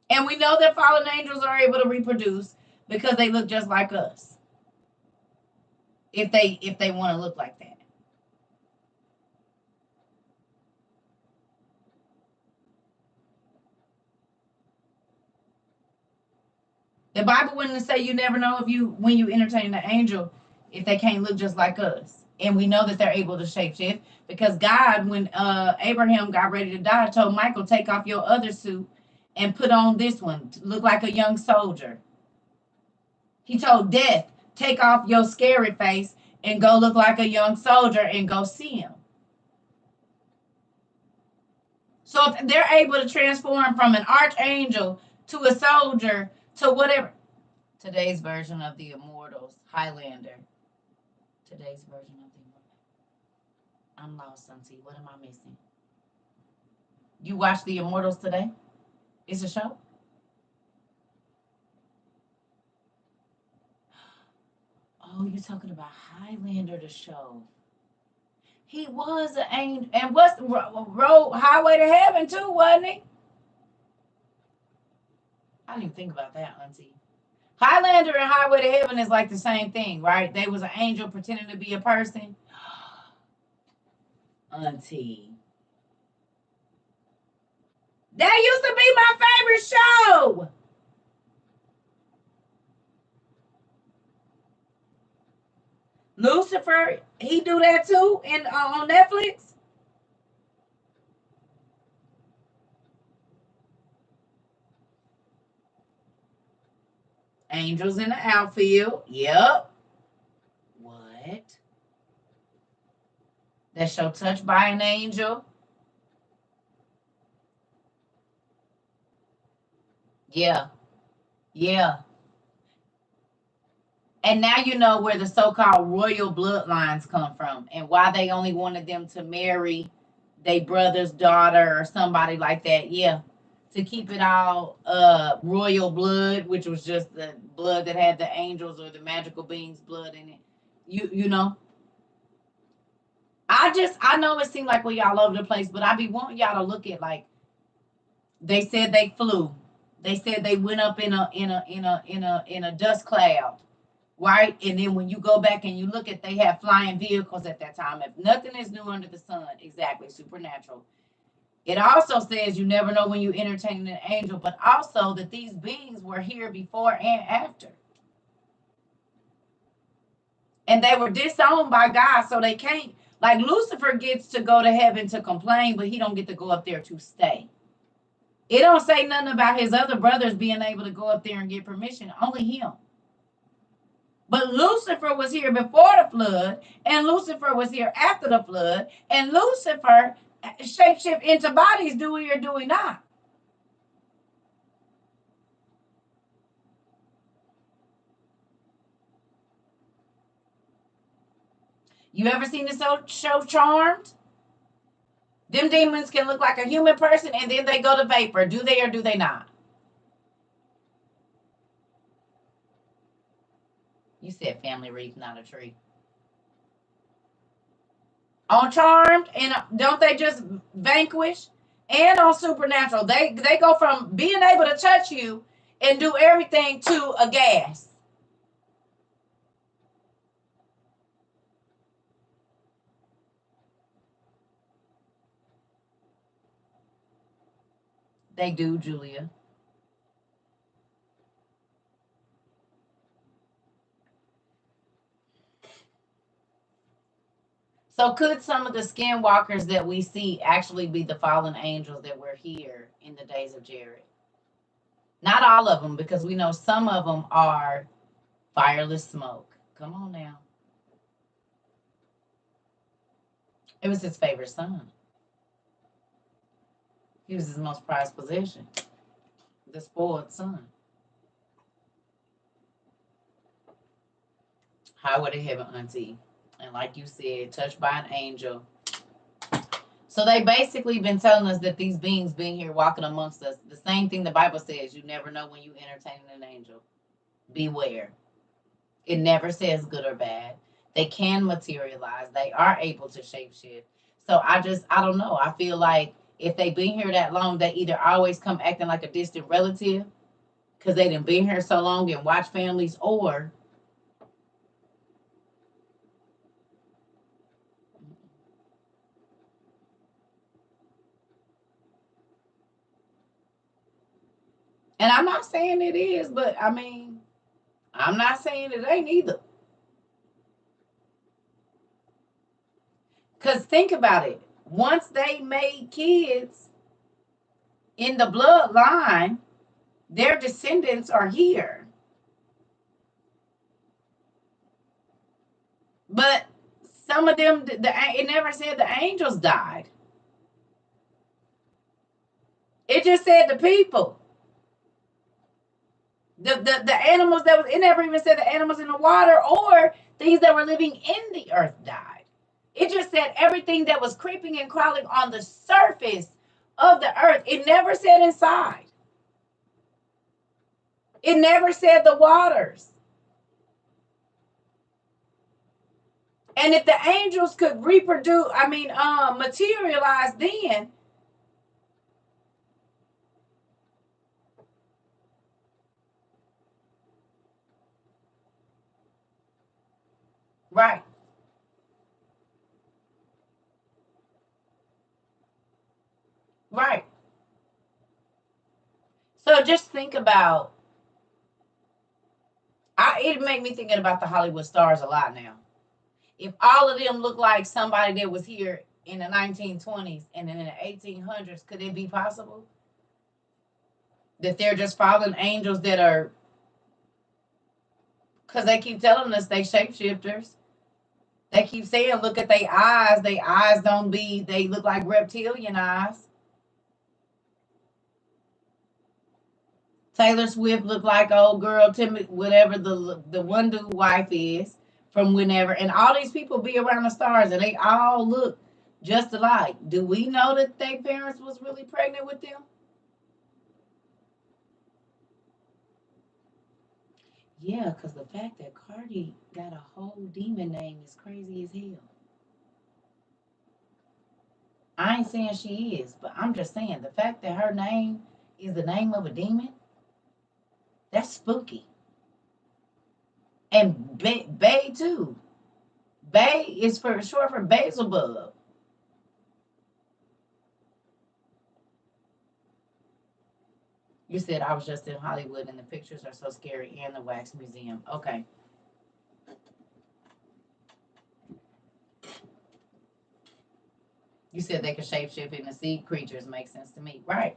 And we know that fallen angels are able to reproduce because they look just like us. If they want to look like that. The Bible wouldn't say you never know when you entertain an angel if they can't look just like us. And we know that they're able to shapeshift because God, when Abraham got ready to die, told Michael, take off your other suit and put on this one to look like a young soldier. He told Death, take off your scary face and go look like a young soldier and go see him. So if they're able to transform from an archangel to a soldier to whatever. Today's version of the Immortals, Highlander. Today's version of the Immortals. I'm lost, Auntie. What am I missing? You watched the Immortals today? It's a show? Oh, you're talking about Highlander, the show. He was an angel. And what's road Highway to Heaven too, wasn't he? I didn't even think about that, Auntie. Highlander and Highway to Heaven is like the same thing, right? They was an angel pretending to be a person. Auntie. That used to be my favorite show. Lucifer, he do that too on Netflix. Angels in the Outfield. Yep. What? That show Touched by an Angel. Yeah. Yeah. And now you know where the so-called royal bloodlines come from and why they only wanted them to marry their brother's daughter or somebody like that. Yeah. To keep it all royal blood, which was just the blood that had the angels or the magical beings' blood in it. You know. I know it seemed like we all over the place, but I be wanting y'all to look at, like, they said they flew. They said they went up in a dust cloud, right? And then when you go back and you look at, they had flying vehicles at that time. If nothing is new under the sun, exactly, supernatural. It also says you never know when you entertain an angel, but also that these beings were here before and after. And they were disowned by God, so they can't. Like Lucifer gets to go to heaven to complain, but he don't get to go up there to stay. It don't say nothing about his other brothers being able to go up there and get permission. Only him. But Lucifer was here before the flood, and Lucifer was here after the flood, and Lucifer shapeshift into bodies, do we or do we not? You ever seen the show Charmed? Them demons can look like a human person and then they go to vapor. Do they or do they not? You said family wreath, not a tree. On Charmed, and don't they just vanquish? And on Supernatural, they go from being able to touch you and do everything to a gas. They do, Julia. So could some of the skinwalkers that we see actually be the fallen angels that were here in the days of Jared? Not all of them, because we know some of them are fireless smoke. Come on now. It was his favorite son. He was his most prized possession. The spoiled son. Highway to Heaven, auntie. And like you said, touched by an angel. So they basically been telling us that these beings being here walking amongst us, the same thing the Bible says, you never know when you entertain an angel. Beware. It never says good or bad. They can materialize. They are able to shapeshift. So I don't know. I feel like if they've been here that long, they either always come acting like a distant relative because they done been here so long and watch families, or and I'm not saying it is, but I mean, I'm not saying it ain't either. Because think about it. Once they made kids in the bloodline, their descendants are here. But some of them, it never said the angels died. It just said the people. The animals that was, it never even said the animals in the water or things that were living in the earth died. It just said everything that was creeping and crawling on the surface of the earth. It never said inside. It never said the waters. And if the angels could materialize then, right. Right. So just think about, it made me thinking about the Hollywood stars a lot now. If all of them look like somebody that was here in the 1920s and then in the 1800s, could it be possible that they're just fallen angels that are, because they keep telling us they shapeshifters. They keep saying, look at their eyes. Their eyes they look like reptilian eyes. Taylor Swift looked like old girl, Timmy, whatever the Wonder wife is from whenever. And all these people be around the stars and they all look just alike. Do we know that their parents was really pregnant with them? Yeah, because the fact that Cardi got a whole demon name is crazy as hell. I ain't saying she is, but I'm just saying the fact that her name is the name of a demon, that's spooky. And Bay too. Bay is for short for Beelzebub. You said I was just in Hollywood and the pictures are so scary and the wax museum. Okay. You said they could shapeshift into sea creatures. Makes sense to me. Right.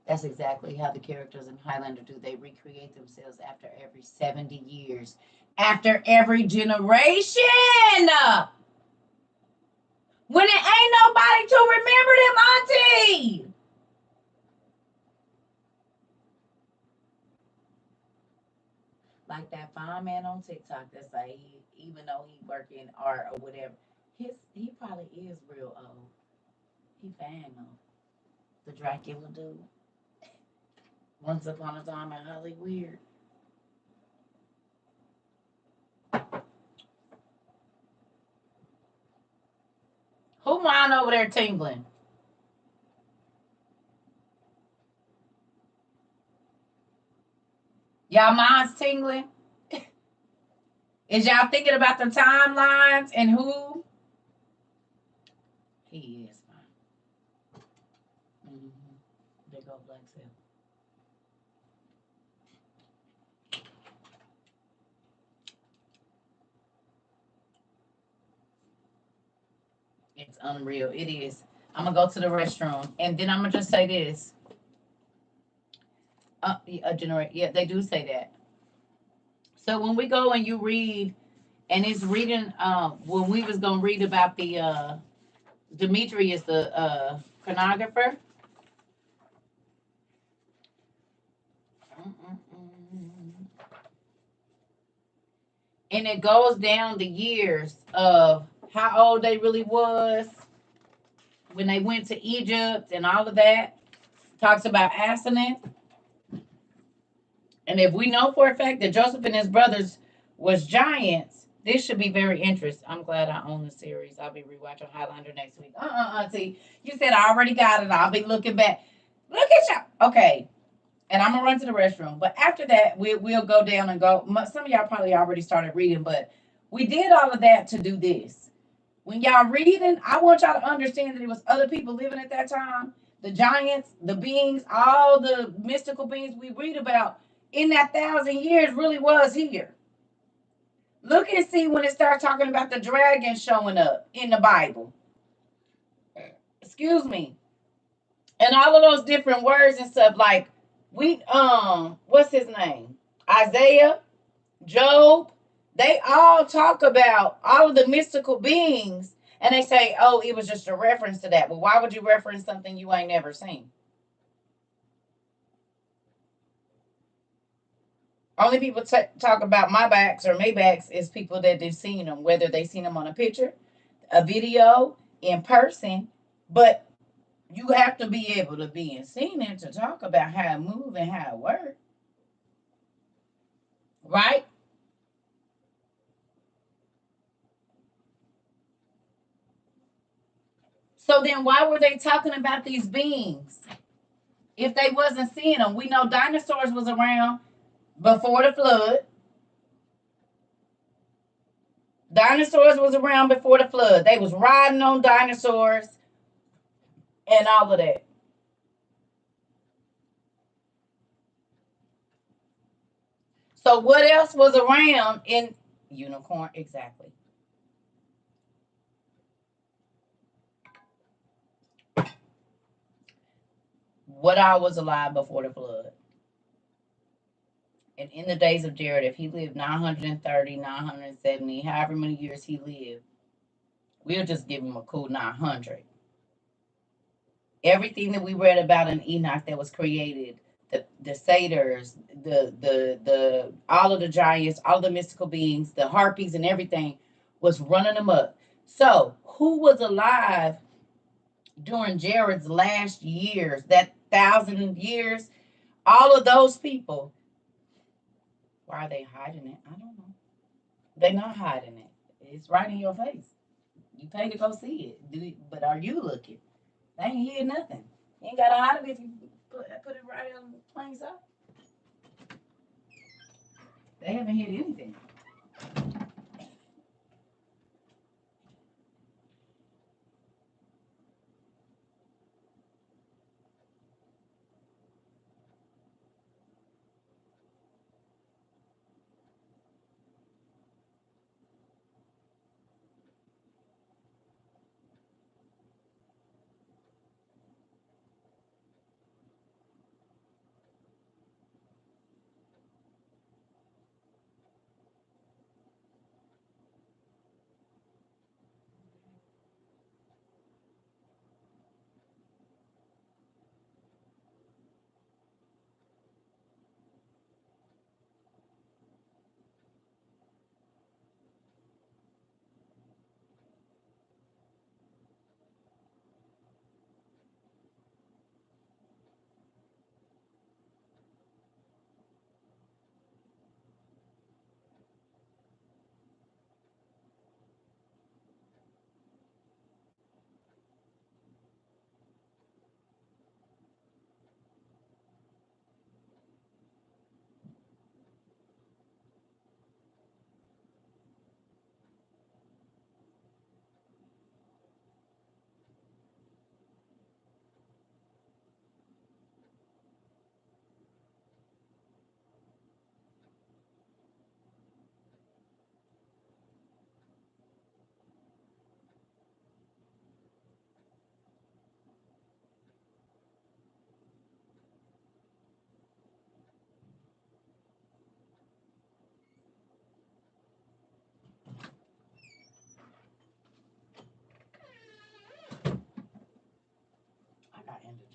That's exactly how the characters in Highlander do. They recreate themselves after every 70 years. After every generation. When it ain't nobody to remember them, auntie. Like that fine man on TikTok that say even though he work in art or whatever, he probably is real old. He fine though. The Dracula dude. Once upon a time in Hollywood. Who mine over there tingling? Y'all minds tingling? Is y'all thinking about the timelines and who? He is fine. Big old black cell. It's unreal. It is. I'm gonna go to the restroom, and then I'm gonna just say this. Generate. Yeah, they do say that. So when we go and you read, and it's reading. When we was gonna read about the Demetrius, the chronographer. And it goes down the years of how old they really was when they went to Egypt and all of that. Talks about Asenath. And if we know for a fact that Joseph and his brothers was giants, this should be very interesting. I'm glad I own the series. I'll be rewatching Highlander next week. Auntie. You said I already got it. I'll be looking back. Look at y'all. Okay. And I'm gonna run to the restroom. But after that, we'll go down and go. Some of y'all probably already started reading, but we did all of that to do this. When y'all reading, I want y'all to understand that there was other people living at that time. The giants, the beings, all the mystical beings we read about in that 1,000 years really was here. Look and see when it starts talking about the dragon showing up in the Bible. Excuse me. And all of those different words and stuff, like what's his name? Isaiah, Job, they all talk about all of the mystical beings, and they say, oh, it was just a reference to that. But why would you reference something you ain't never seen? Only people talk about Maybachs or Maybachs is people that they've seen them, whether they've seen them on a picture, a video, in person. But you have to be able to be and seen it to talk about how it moves and how it works. Right? So then why were they talking about these beings if they wasn't seeing them? We know dinosaurs was around before the flood. Dinosaurs was around before the flood. They was riding on dinosaurs and all of that. So what else was around in unicorn? Exactly. What all was alive before the flood? And in the days of Jared, if he lived 930, 970, however many years he lived, we'll just give him a cool 900. Everything that we read about in Enoch that was created, the satyrs, the all of the giants, all the mystical beings, the harpies and everything was running amok. So who was alive during Jared's last years, that 1,000 years? All of those people. Why are they hiding it? I don't know. They're not hiding it. It's right in your face. You pay to go see it. But are you looking? They ain't hear nothing. You ain't gotta hide it if you put it right on plain sight. They haven't hit anything.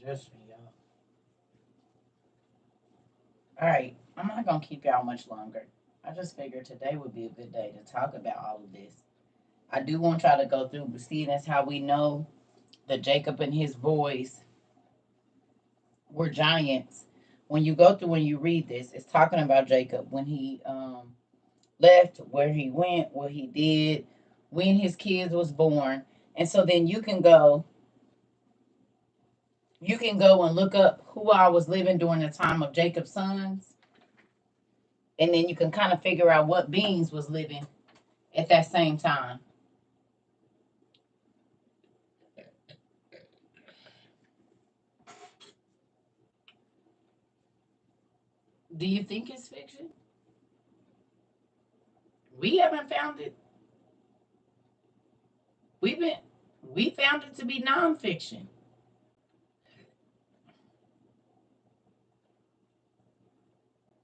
Trust me, y'all. All right, I'm not gonna keep y'all much longer. I just figured today would be a good day to talk about all of this. I do want y'all to go through, but seeing as how we know that Jacob and his boys were giants. When you go through and you read this, it's talking about Jacob when he left, where he went, what he did, when his kids was born. And so then you can go and look up who I was living during the time of Jacob's sons, and then you can kind of figure out what beings was living at that same time. Do you think it's fiction? We haven't found it. We found it to be nonfiction.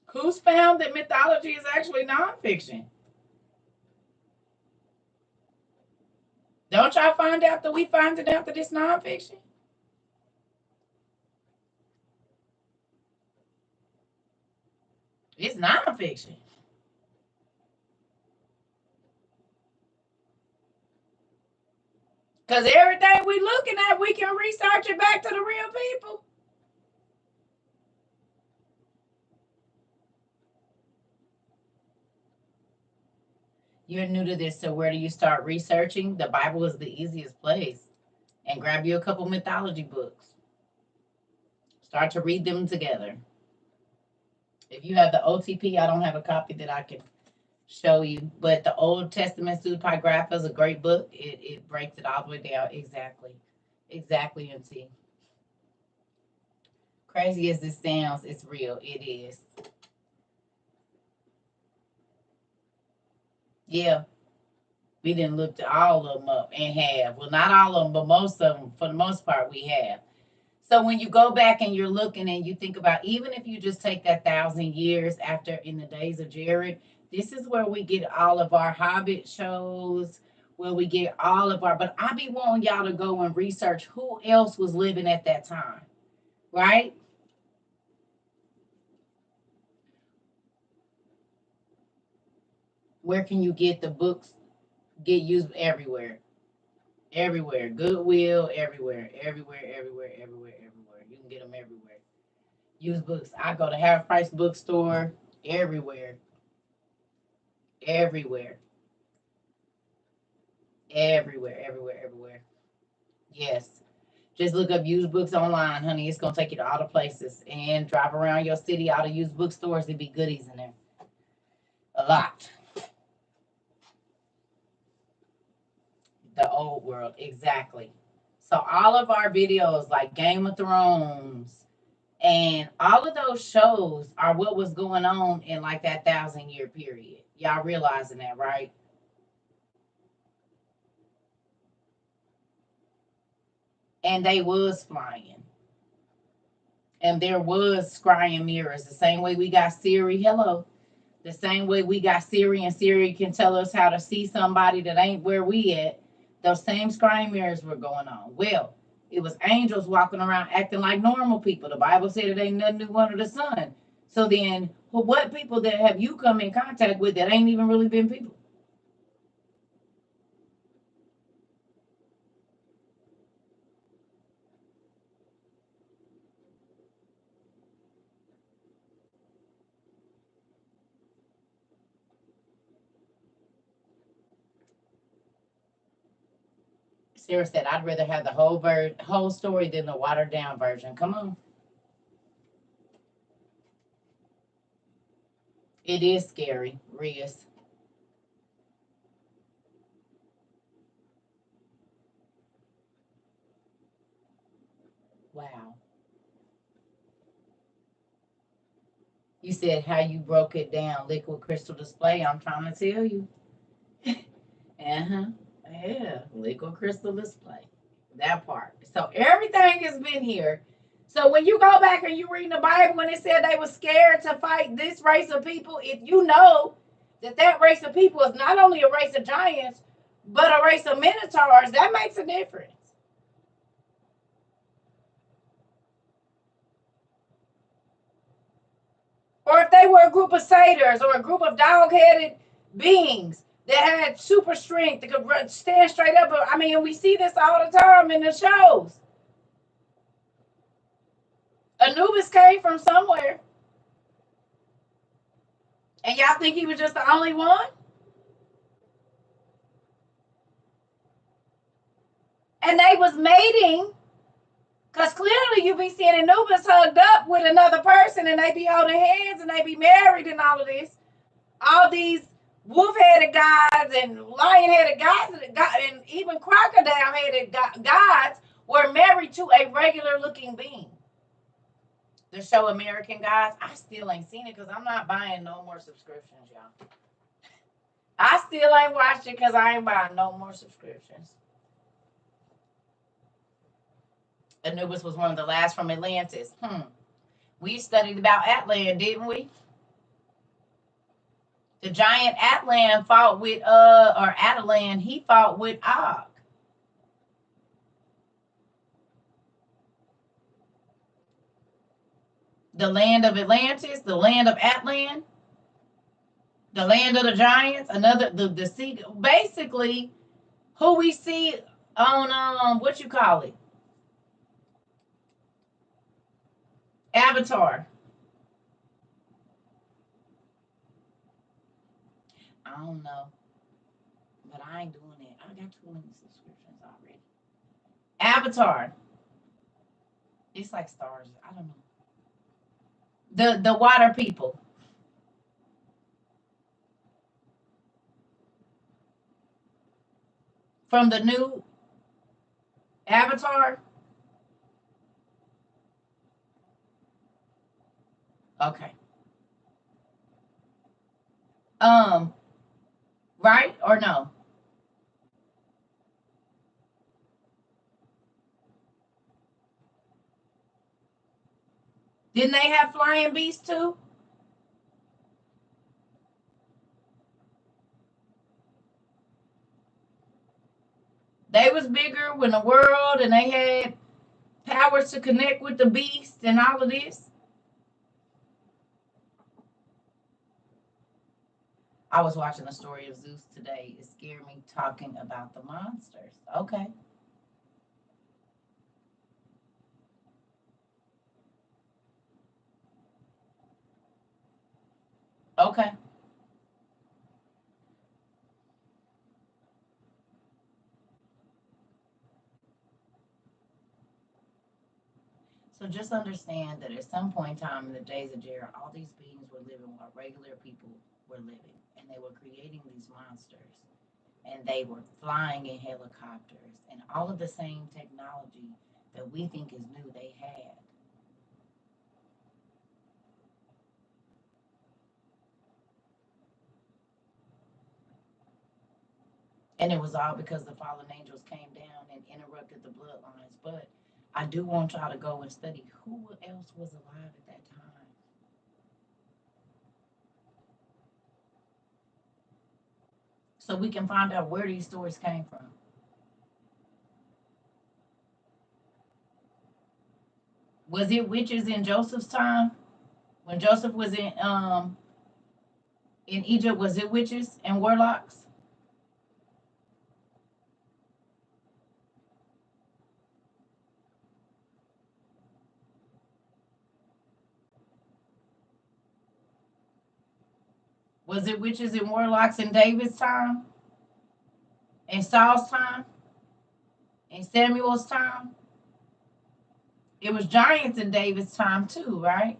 Who's found that mythology is actually nonfiction? Don't y'all find out that we find it out that it's nonfiction? It's nonfiction. Because everything we looking at, we can research it back to the real people. You're new to this, so where do you start researching? The Bible is the easiest place. And grab you a couple mythology books. Start to read them together. If you have the OTP, I don't have a copy that I can show you, but the Old Testament Pseudepigrapha is a great book. It breaks it all the way down. Exactly, MT. Crazy as this sounds, it's real. It is. Yeah, we didn't look all of them up and have. Well, not all of them, but most of them, for the most part, we have. So when you go back and you're looking and you think about, even if you just take that 1,000 years after in the days of Jared, this is where we get all of our Hobbit shows, where we get all of our, but I be wanting y'all to go and research who else was living at that time, right? Where can you get the books? Get used everywhere. Everywhere. Goodwill, everywhere. You can get them everywhere. Used books. I go to Half Price Bookstore, everywhere. Everywhere. Everywhere. Yes. Just look up used books online, honey. It's gonna take you to all the places and drive around your city, all the used bookstores. There'd be goodies in there. A lot. The old world, exactly. So all of our videos like Game of Thrones and all of those shows are what was going on in like that 1,000 year period. Y'all realizing that, right? And they was flying. And there was scrying mirrors. The same way we got Siri, hello. The same way we got Siri and Siri can tell us how to see somebody that ain't where we at. Those same scrying mirrors were going on. Well, it was angels walking around acting like normal people. The Bible said it ain't nothing new under the sun. So then, what people that have you come in contact with that ain't even really been people? Sarah said, "I'd rather have the whole story than the watered down version." Come on, it is scary, Rias. Wow. You said how you broke it down, liquid crystal display. I'm trying to tell you. Uh-huh. Yeah, liquid crystal display. That part. So everything has been here. So when you go back and you read the Bible when it said they were scared to fight this race of people, if you know that that race of people is not only a race of giants, but a race of minotaurs, that makes a difference. Or if they were a group of satyrs or a group of dog-headed beings that had super strength that could stand straight up. I mean, we see this all the time in the shows. Anubis came from somewhere. And y'all think he was just the only one? And they was mating, because clearly you be seeing Anubis hugged up with another person and they be holding hands and they be married and all of this. All these wolf-headed gods and lion-headed gods and even crocodile-headed gods were married to a regular-looking being. The show American Gods, I still ain't seen it because I'm not buying no more subscriptions, y'all. I still ain't watched it because I ain't buying no more subscriptions. Anubis was one of the last from Atlantis. We studied about Atlan, didn't we? The giant Atlan fought with, or Atalan, he fought with Og. The land of Atlantis, the land of Atlan, the land of the giants, another, the sea, basically, who we see on, what you call it? Avatar. I don't know, but I ain't doing it. I got too many subscriptions already. Avatar. It's like stars. I don't know. The water people. From the new Avatar. Okay. Right or no? Didn't they have flying beasts too? They was bigger when the world and they had powers to connect with the beast and all of this. I was watching the story of Zeus today. It scared me talking about the monsters. Okay. Okay. So just understand that at some point in time in the days of Jared, all these beings were living while regular people were living. And they were creating these monsters. And they were flying in helicopters. And all of the same technology that we think is new, they had. And it was all because the fallen angels came down and interrupted the bloodlines. But I do want y'all to go and study who else was alive at that time. So we can find out where these stories came from. Was it witches in Joseph's time? When Joseph was in Egypt, was it witches and warlocks? Was it witches and warlocks in David's time? In Saul's time? In Samuel's time? It was giants in David's time too, right?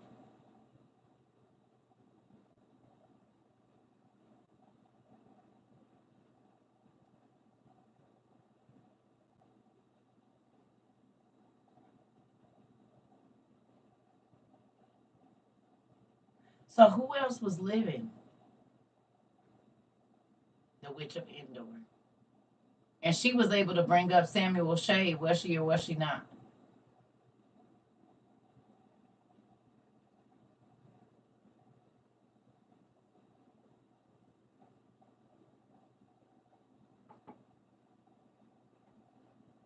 So who else was living? The witch of Endor. And she was able to bring up Samuel's shade, was she or was she not?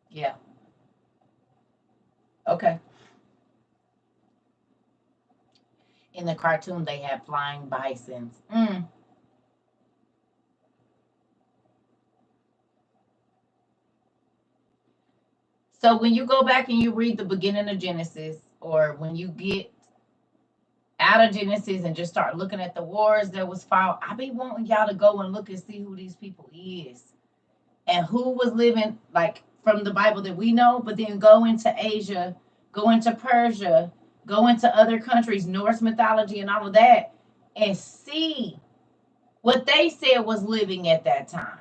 Yeah. Okay. In the cartoon, they had flying bisons. So when you go back and you read the beginning of Genesis, or when you get out of Genesis and just start looking at the wars that was fought, I be wanting y'all to go and look and see who these people is and who was living like from the Bible that we know, but then go into Asia, go into Persia, go into other countries, Norse mythology and all of that, and see what they said was living at that time.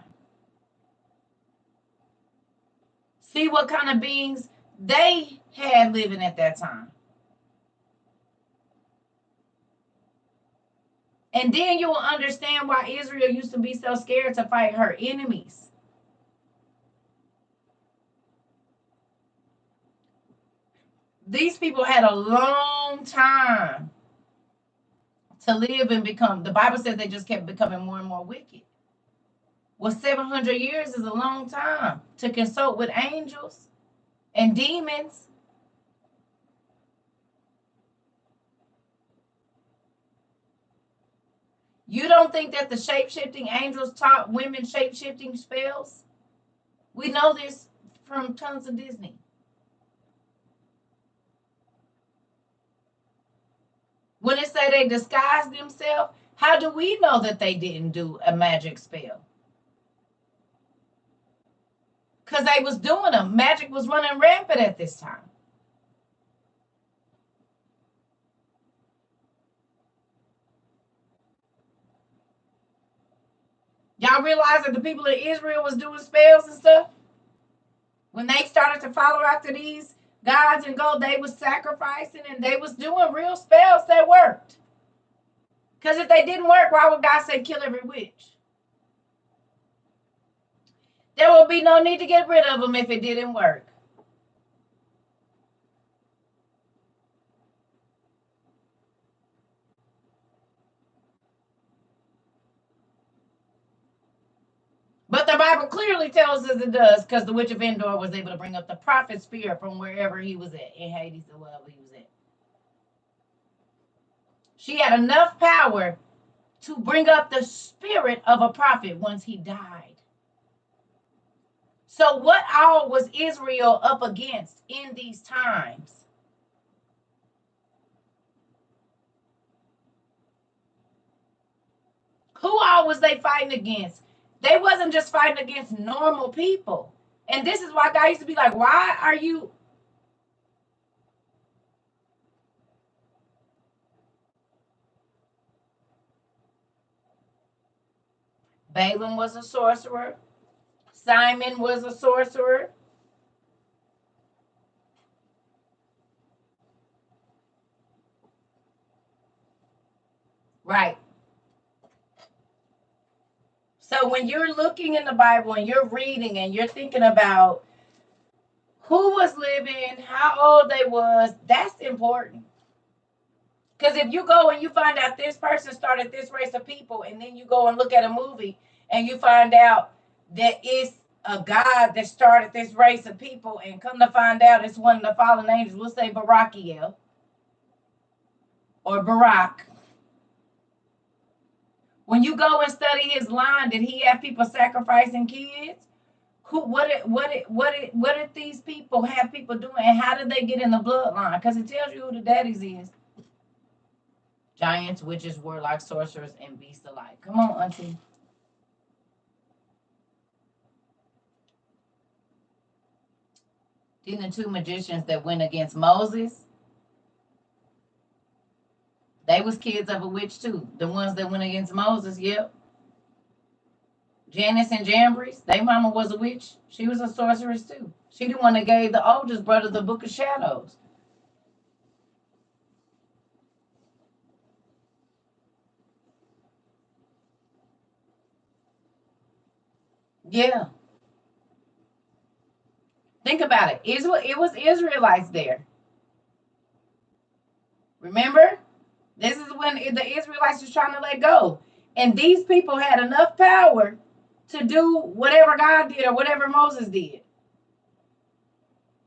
See what kind of beings they had living at that time. And then you will understand why Israel used to be so scared to fight her enemies. These people had a long time to live and become. The Bible says they just kept becoming more and more wicked. Well, 700 years is a long time to consult with angels and demons. You don't think that the shape-shifting angels taught women shape-shifting spells? We know this from tons of Disney. When it say they disguised themselves, how do we know that they didn't do a magic spell? Because they was doing them. Magic was running rampant at this time. Y'all realize that the people of Israel was doing spells and stuff? When they started to follow after these gods and gold, they was sacrificing and they was doing real spells that worked. Because if they didn't work, why would God say kill every witch? There will be no need to get rid of them if it didn't work. But the Bible clearly tells us it does, because the witch of Endor was able to bring up the prophet's spirit from wherever he was at, in Hades or wherever he was at. She had enough power to bring up the spirit of a prophet once he died. So what all was Israel up against in these times? Who all was they fighting against? They wasn't just fighting against normal people. And this is why God used to be like, why are you... Balaam was a sorcerer. Simon was a sorcerer. Right. So when you're looking in the Bible and you're reading and you're thinking about who was living, how old they was, that's important. Because if you go and you find out this person started this race of people, and then you go and look at a movie and you find out that it's a God that started this race of people, and come to find out it's one of the fallen angels, we'll say Barakiel or Barak. When you go and study his line, did he have people sacrificing kids? What did these people have people doing, and how did they get in the bloodline? Because it tells you who the daddies is. Giants, witches, warlocks, sorcerers, and beasts alike. Come on, auntie. Then the two magicians that went against Moses, they was kids of a witch too. The ones that went against Moses, yep. Janus and Jambres, their mama was a witch. She was a sorceress too. She the one that gave the oldest brother the Book of Shadows. Yeah. Think about it. It was Israelites there. Remember? This is when the Israelites was trying to let go. And these people had enough power to do whatever God did or whatever Moses did,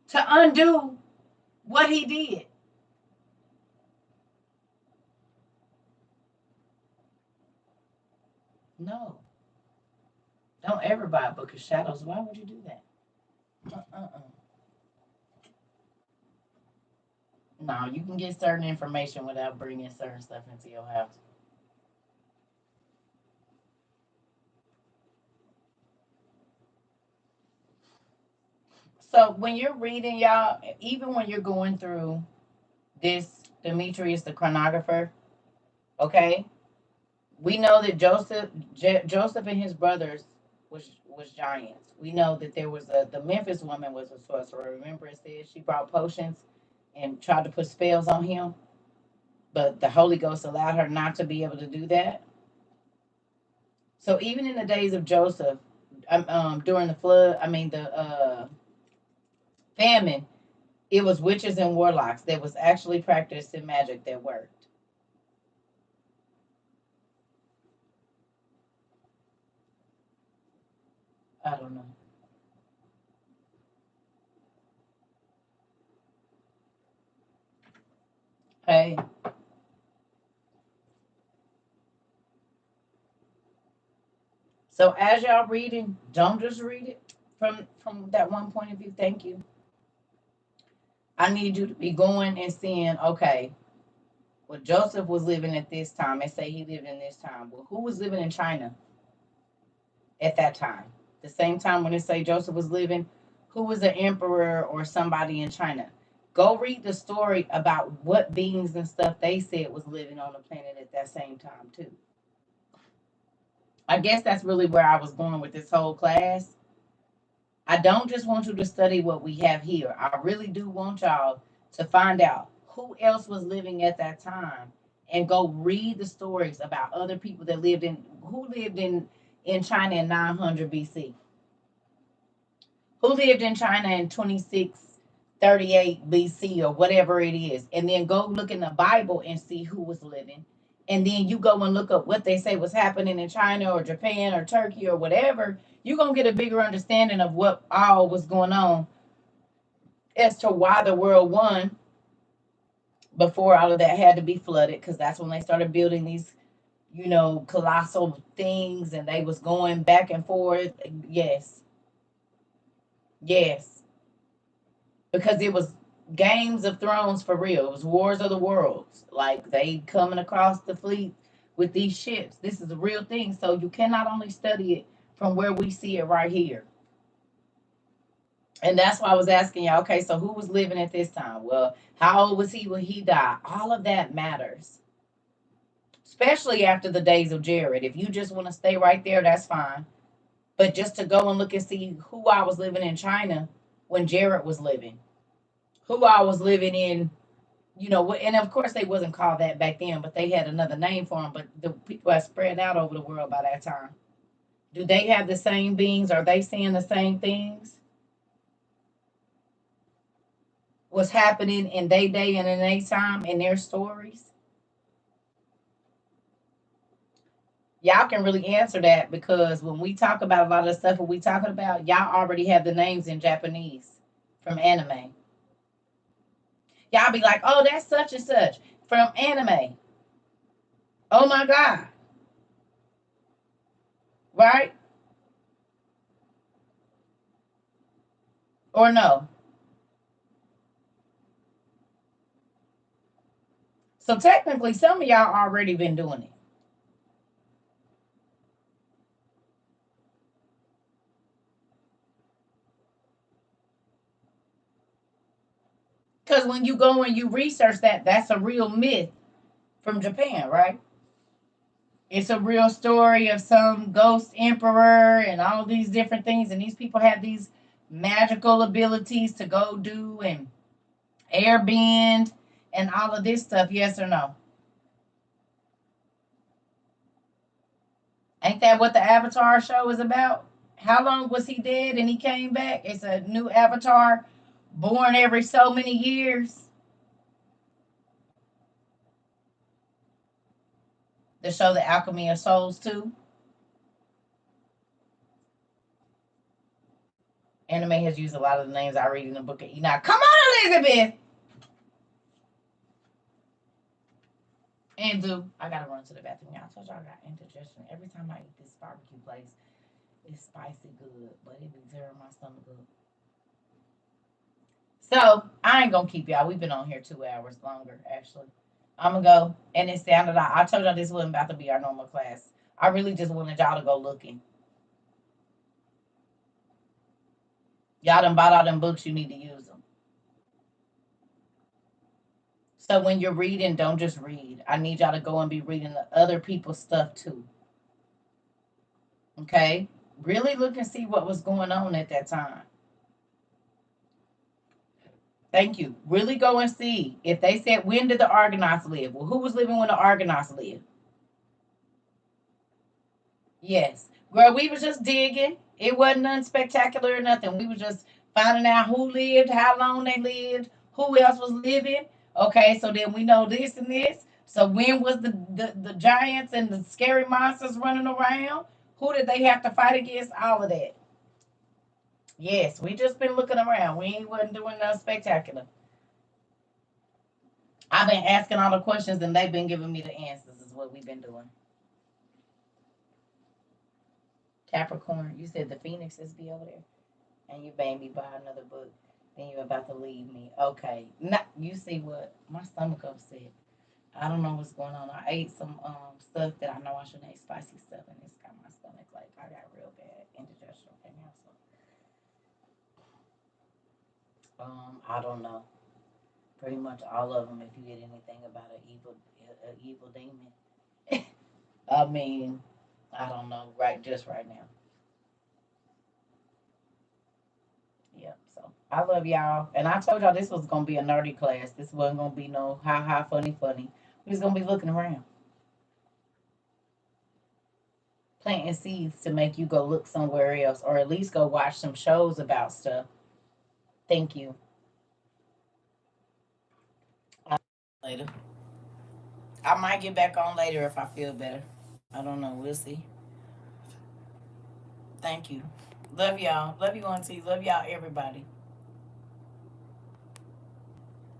to undo what he did. No. Don't ever buy a book of shadows. Why would you do that? No, you can get certain information without bringing certain stuff into your house. So when you're reading, y'all, even when you're going through this Demetrius the chronographer, okay, we know that Joseph and his brothers was giants. We know that there was the Memphis woman was a sorcerer. Remember, it said she brought potions and tried to put spells on him, but the Holy Ghost allowed her not to be able to do that. So even in the days of Joseph, during the flood, the famine, it was witches and warlocks that was actually practicing magic that worked. I don't know. Hey, so as y'all reading, don't just read it from that one point of view. Thank you. I need you to be going and seeing, okay, well, Joseph was living at this time. They say he lived in this time. Well, who was living in China at that time? The same time when they say Joseph was living, who was the emperor or somebody in China? Go read the story about what beings and stuff they said was living on the planet at that same time too. I guess that's really where I was going with this whole class. I don't just want you to study what we have here. I really do want y'all to find out who else was living at that time and go read the stories about other people that lived in who lived in China in 900 BC. Who lived in China in 2638 BC or whatever it is. And then go look in the Bible and see who was living. And then you go and look up what they say was happening in China or Japan or Turkey or whatever. You're going to get a bigger understanding of what all was going on as to why the world won before all of that had to be flooded, because that's when they started building these, colossal things and they was going back and forth. Yes. Yes. Because it was Games of Thrones for real. It was Wars of the Worlds. Like they coming across the fleet with these ships. This is a real thing. So you cannot only study it from where we see it right here. And that's why I was asking y'all, okay, so who was living at this time? Well, how old was he when he died? All of that matters. Especially after the days of Jared. If you just want to stay right there, that's fine. But just to go and look and see who I was living in China when Jared was living, who I was living in, and of course they wasn't called that back then, but they had another name for them. But the people had spread out over the world by that time. Do they have the same beings? Are they saying the same things? What's happening in their day and in their time in their stories? Y'all can really answer that because when we talk about a lot of the stuff that we talking about, y'all already have the names in Japanese from anime. Y'all be like, oh, that's such and such from anime. Oh my God. Right? Or no? So technically, some of y'all already been doing it. Because when you go and you research that, that's a real myth from Japan, right? It's a real story of some ghost emperor and all these different things. And these people have these magical abilities to go do and airbend and all of this stuff. Yes or no? Ain't that what the Avatar show is about? How long was he dead and he came back? It's a new Avatar born every so many years. The show The Alchemy of Souls too. Anime has used a lot of the names I read in the book of Enoch. Come on, Elizabeth! can do. I gotta run to the bathroom. Y'all, I told y'all I got indigestion. Every time I eat this barbecue place, it's spicy good, but it be tearing my stomach up. So I ain't gonna keep y'all. We've been on here 2 hours longer, actually. I'm gonna go, and it sounded like I told y'all this wasn't about to be our normal class. I really just wanted y'all to go looking. Y'all done bought all them books. You need to use them. So when you're reading, don't just read. I need y'all to go and be reading the other people's stuff too. Okay? Really look and see what was going on at that time. Thank you. Really go and see. If they said, when did the Argonauts live? Well, who was living when the Argonauts lived? Yes. Girl, we was just digging. It wasn't nothing spectacular or nothing. We was just finding out who lived, how long they lived, who else was living. Okay, so then we know this and this. So when was the giants and the scary monsters running around? Who did they have to fight against? All of that. Yes, we just been looking around. We ain't wasn't doing nothing spectacular. I've been asking all the questions and they've been giving me the answers, is what we've been doing. Capricorn, you said the phoenixes be over there, and you made me buy another book. Then you're about to leave me. Okay, now you see what my stomach upset. I don't know what's going on. I ate some stuff that I know I shouldn't eat, spicy stuff, and it's got my stomach like I got real bad indigestion right now. So I don't know. Pretty much all of them. If you get anything about an evil demon, I mean, I don't know. Right, just right now. Yeah, so I love y'all. And I told y'all this was gonna be a nerdy class. This wasn't gonna be no ha funny funny. We was gonna be looking around. Planting seeds to make you go look somewhere else or at least go watch some shows about stuff. Thank you. Later. I might get back on later if I feel better. I don't know. We'll see. Thank you. Love y'all. Love you, Auntie. Love y'all, everybody.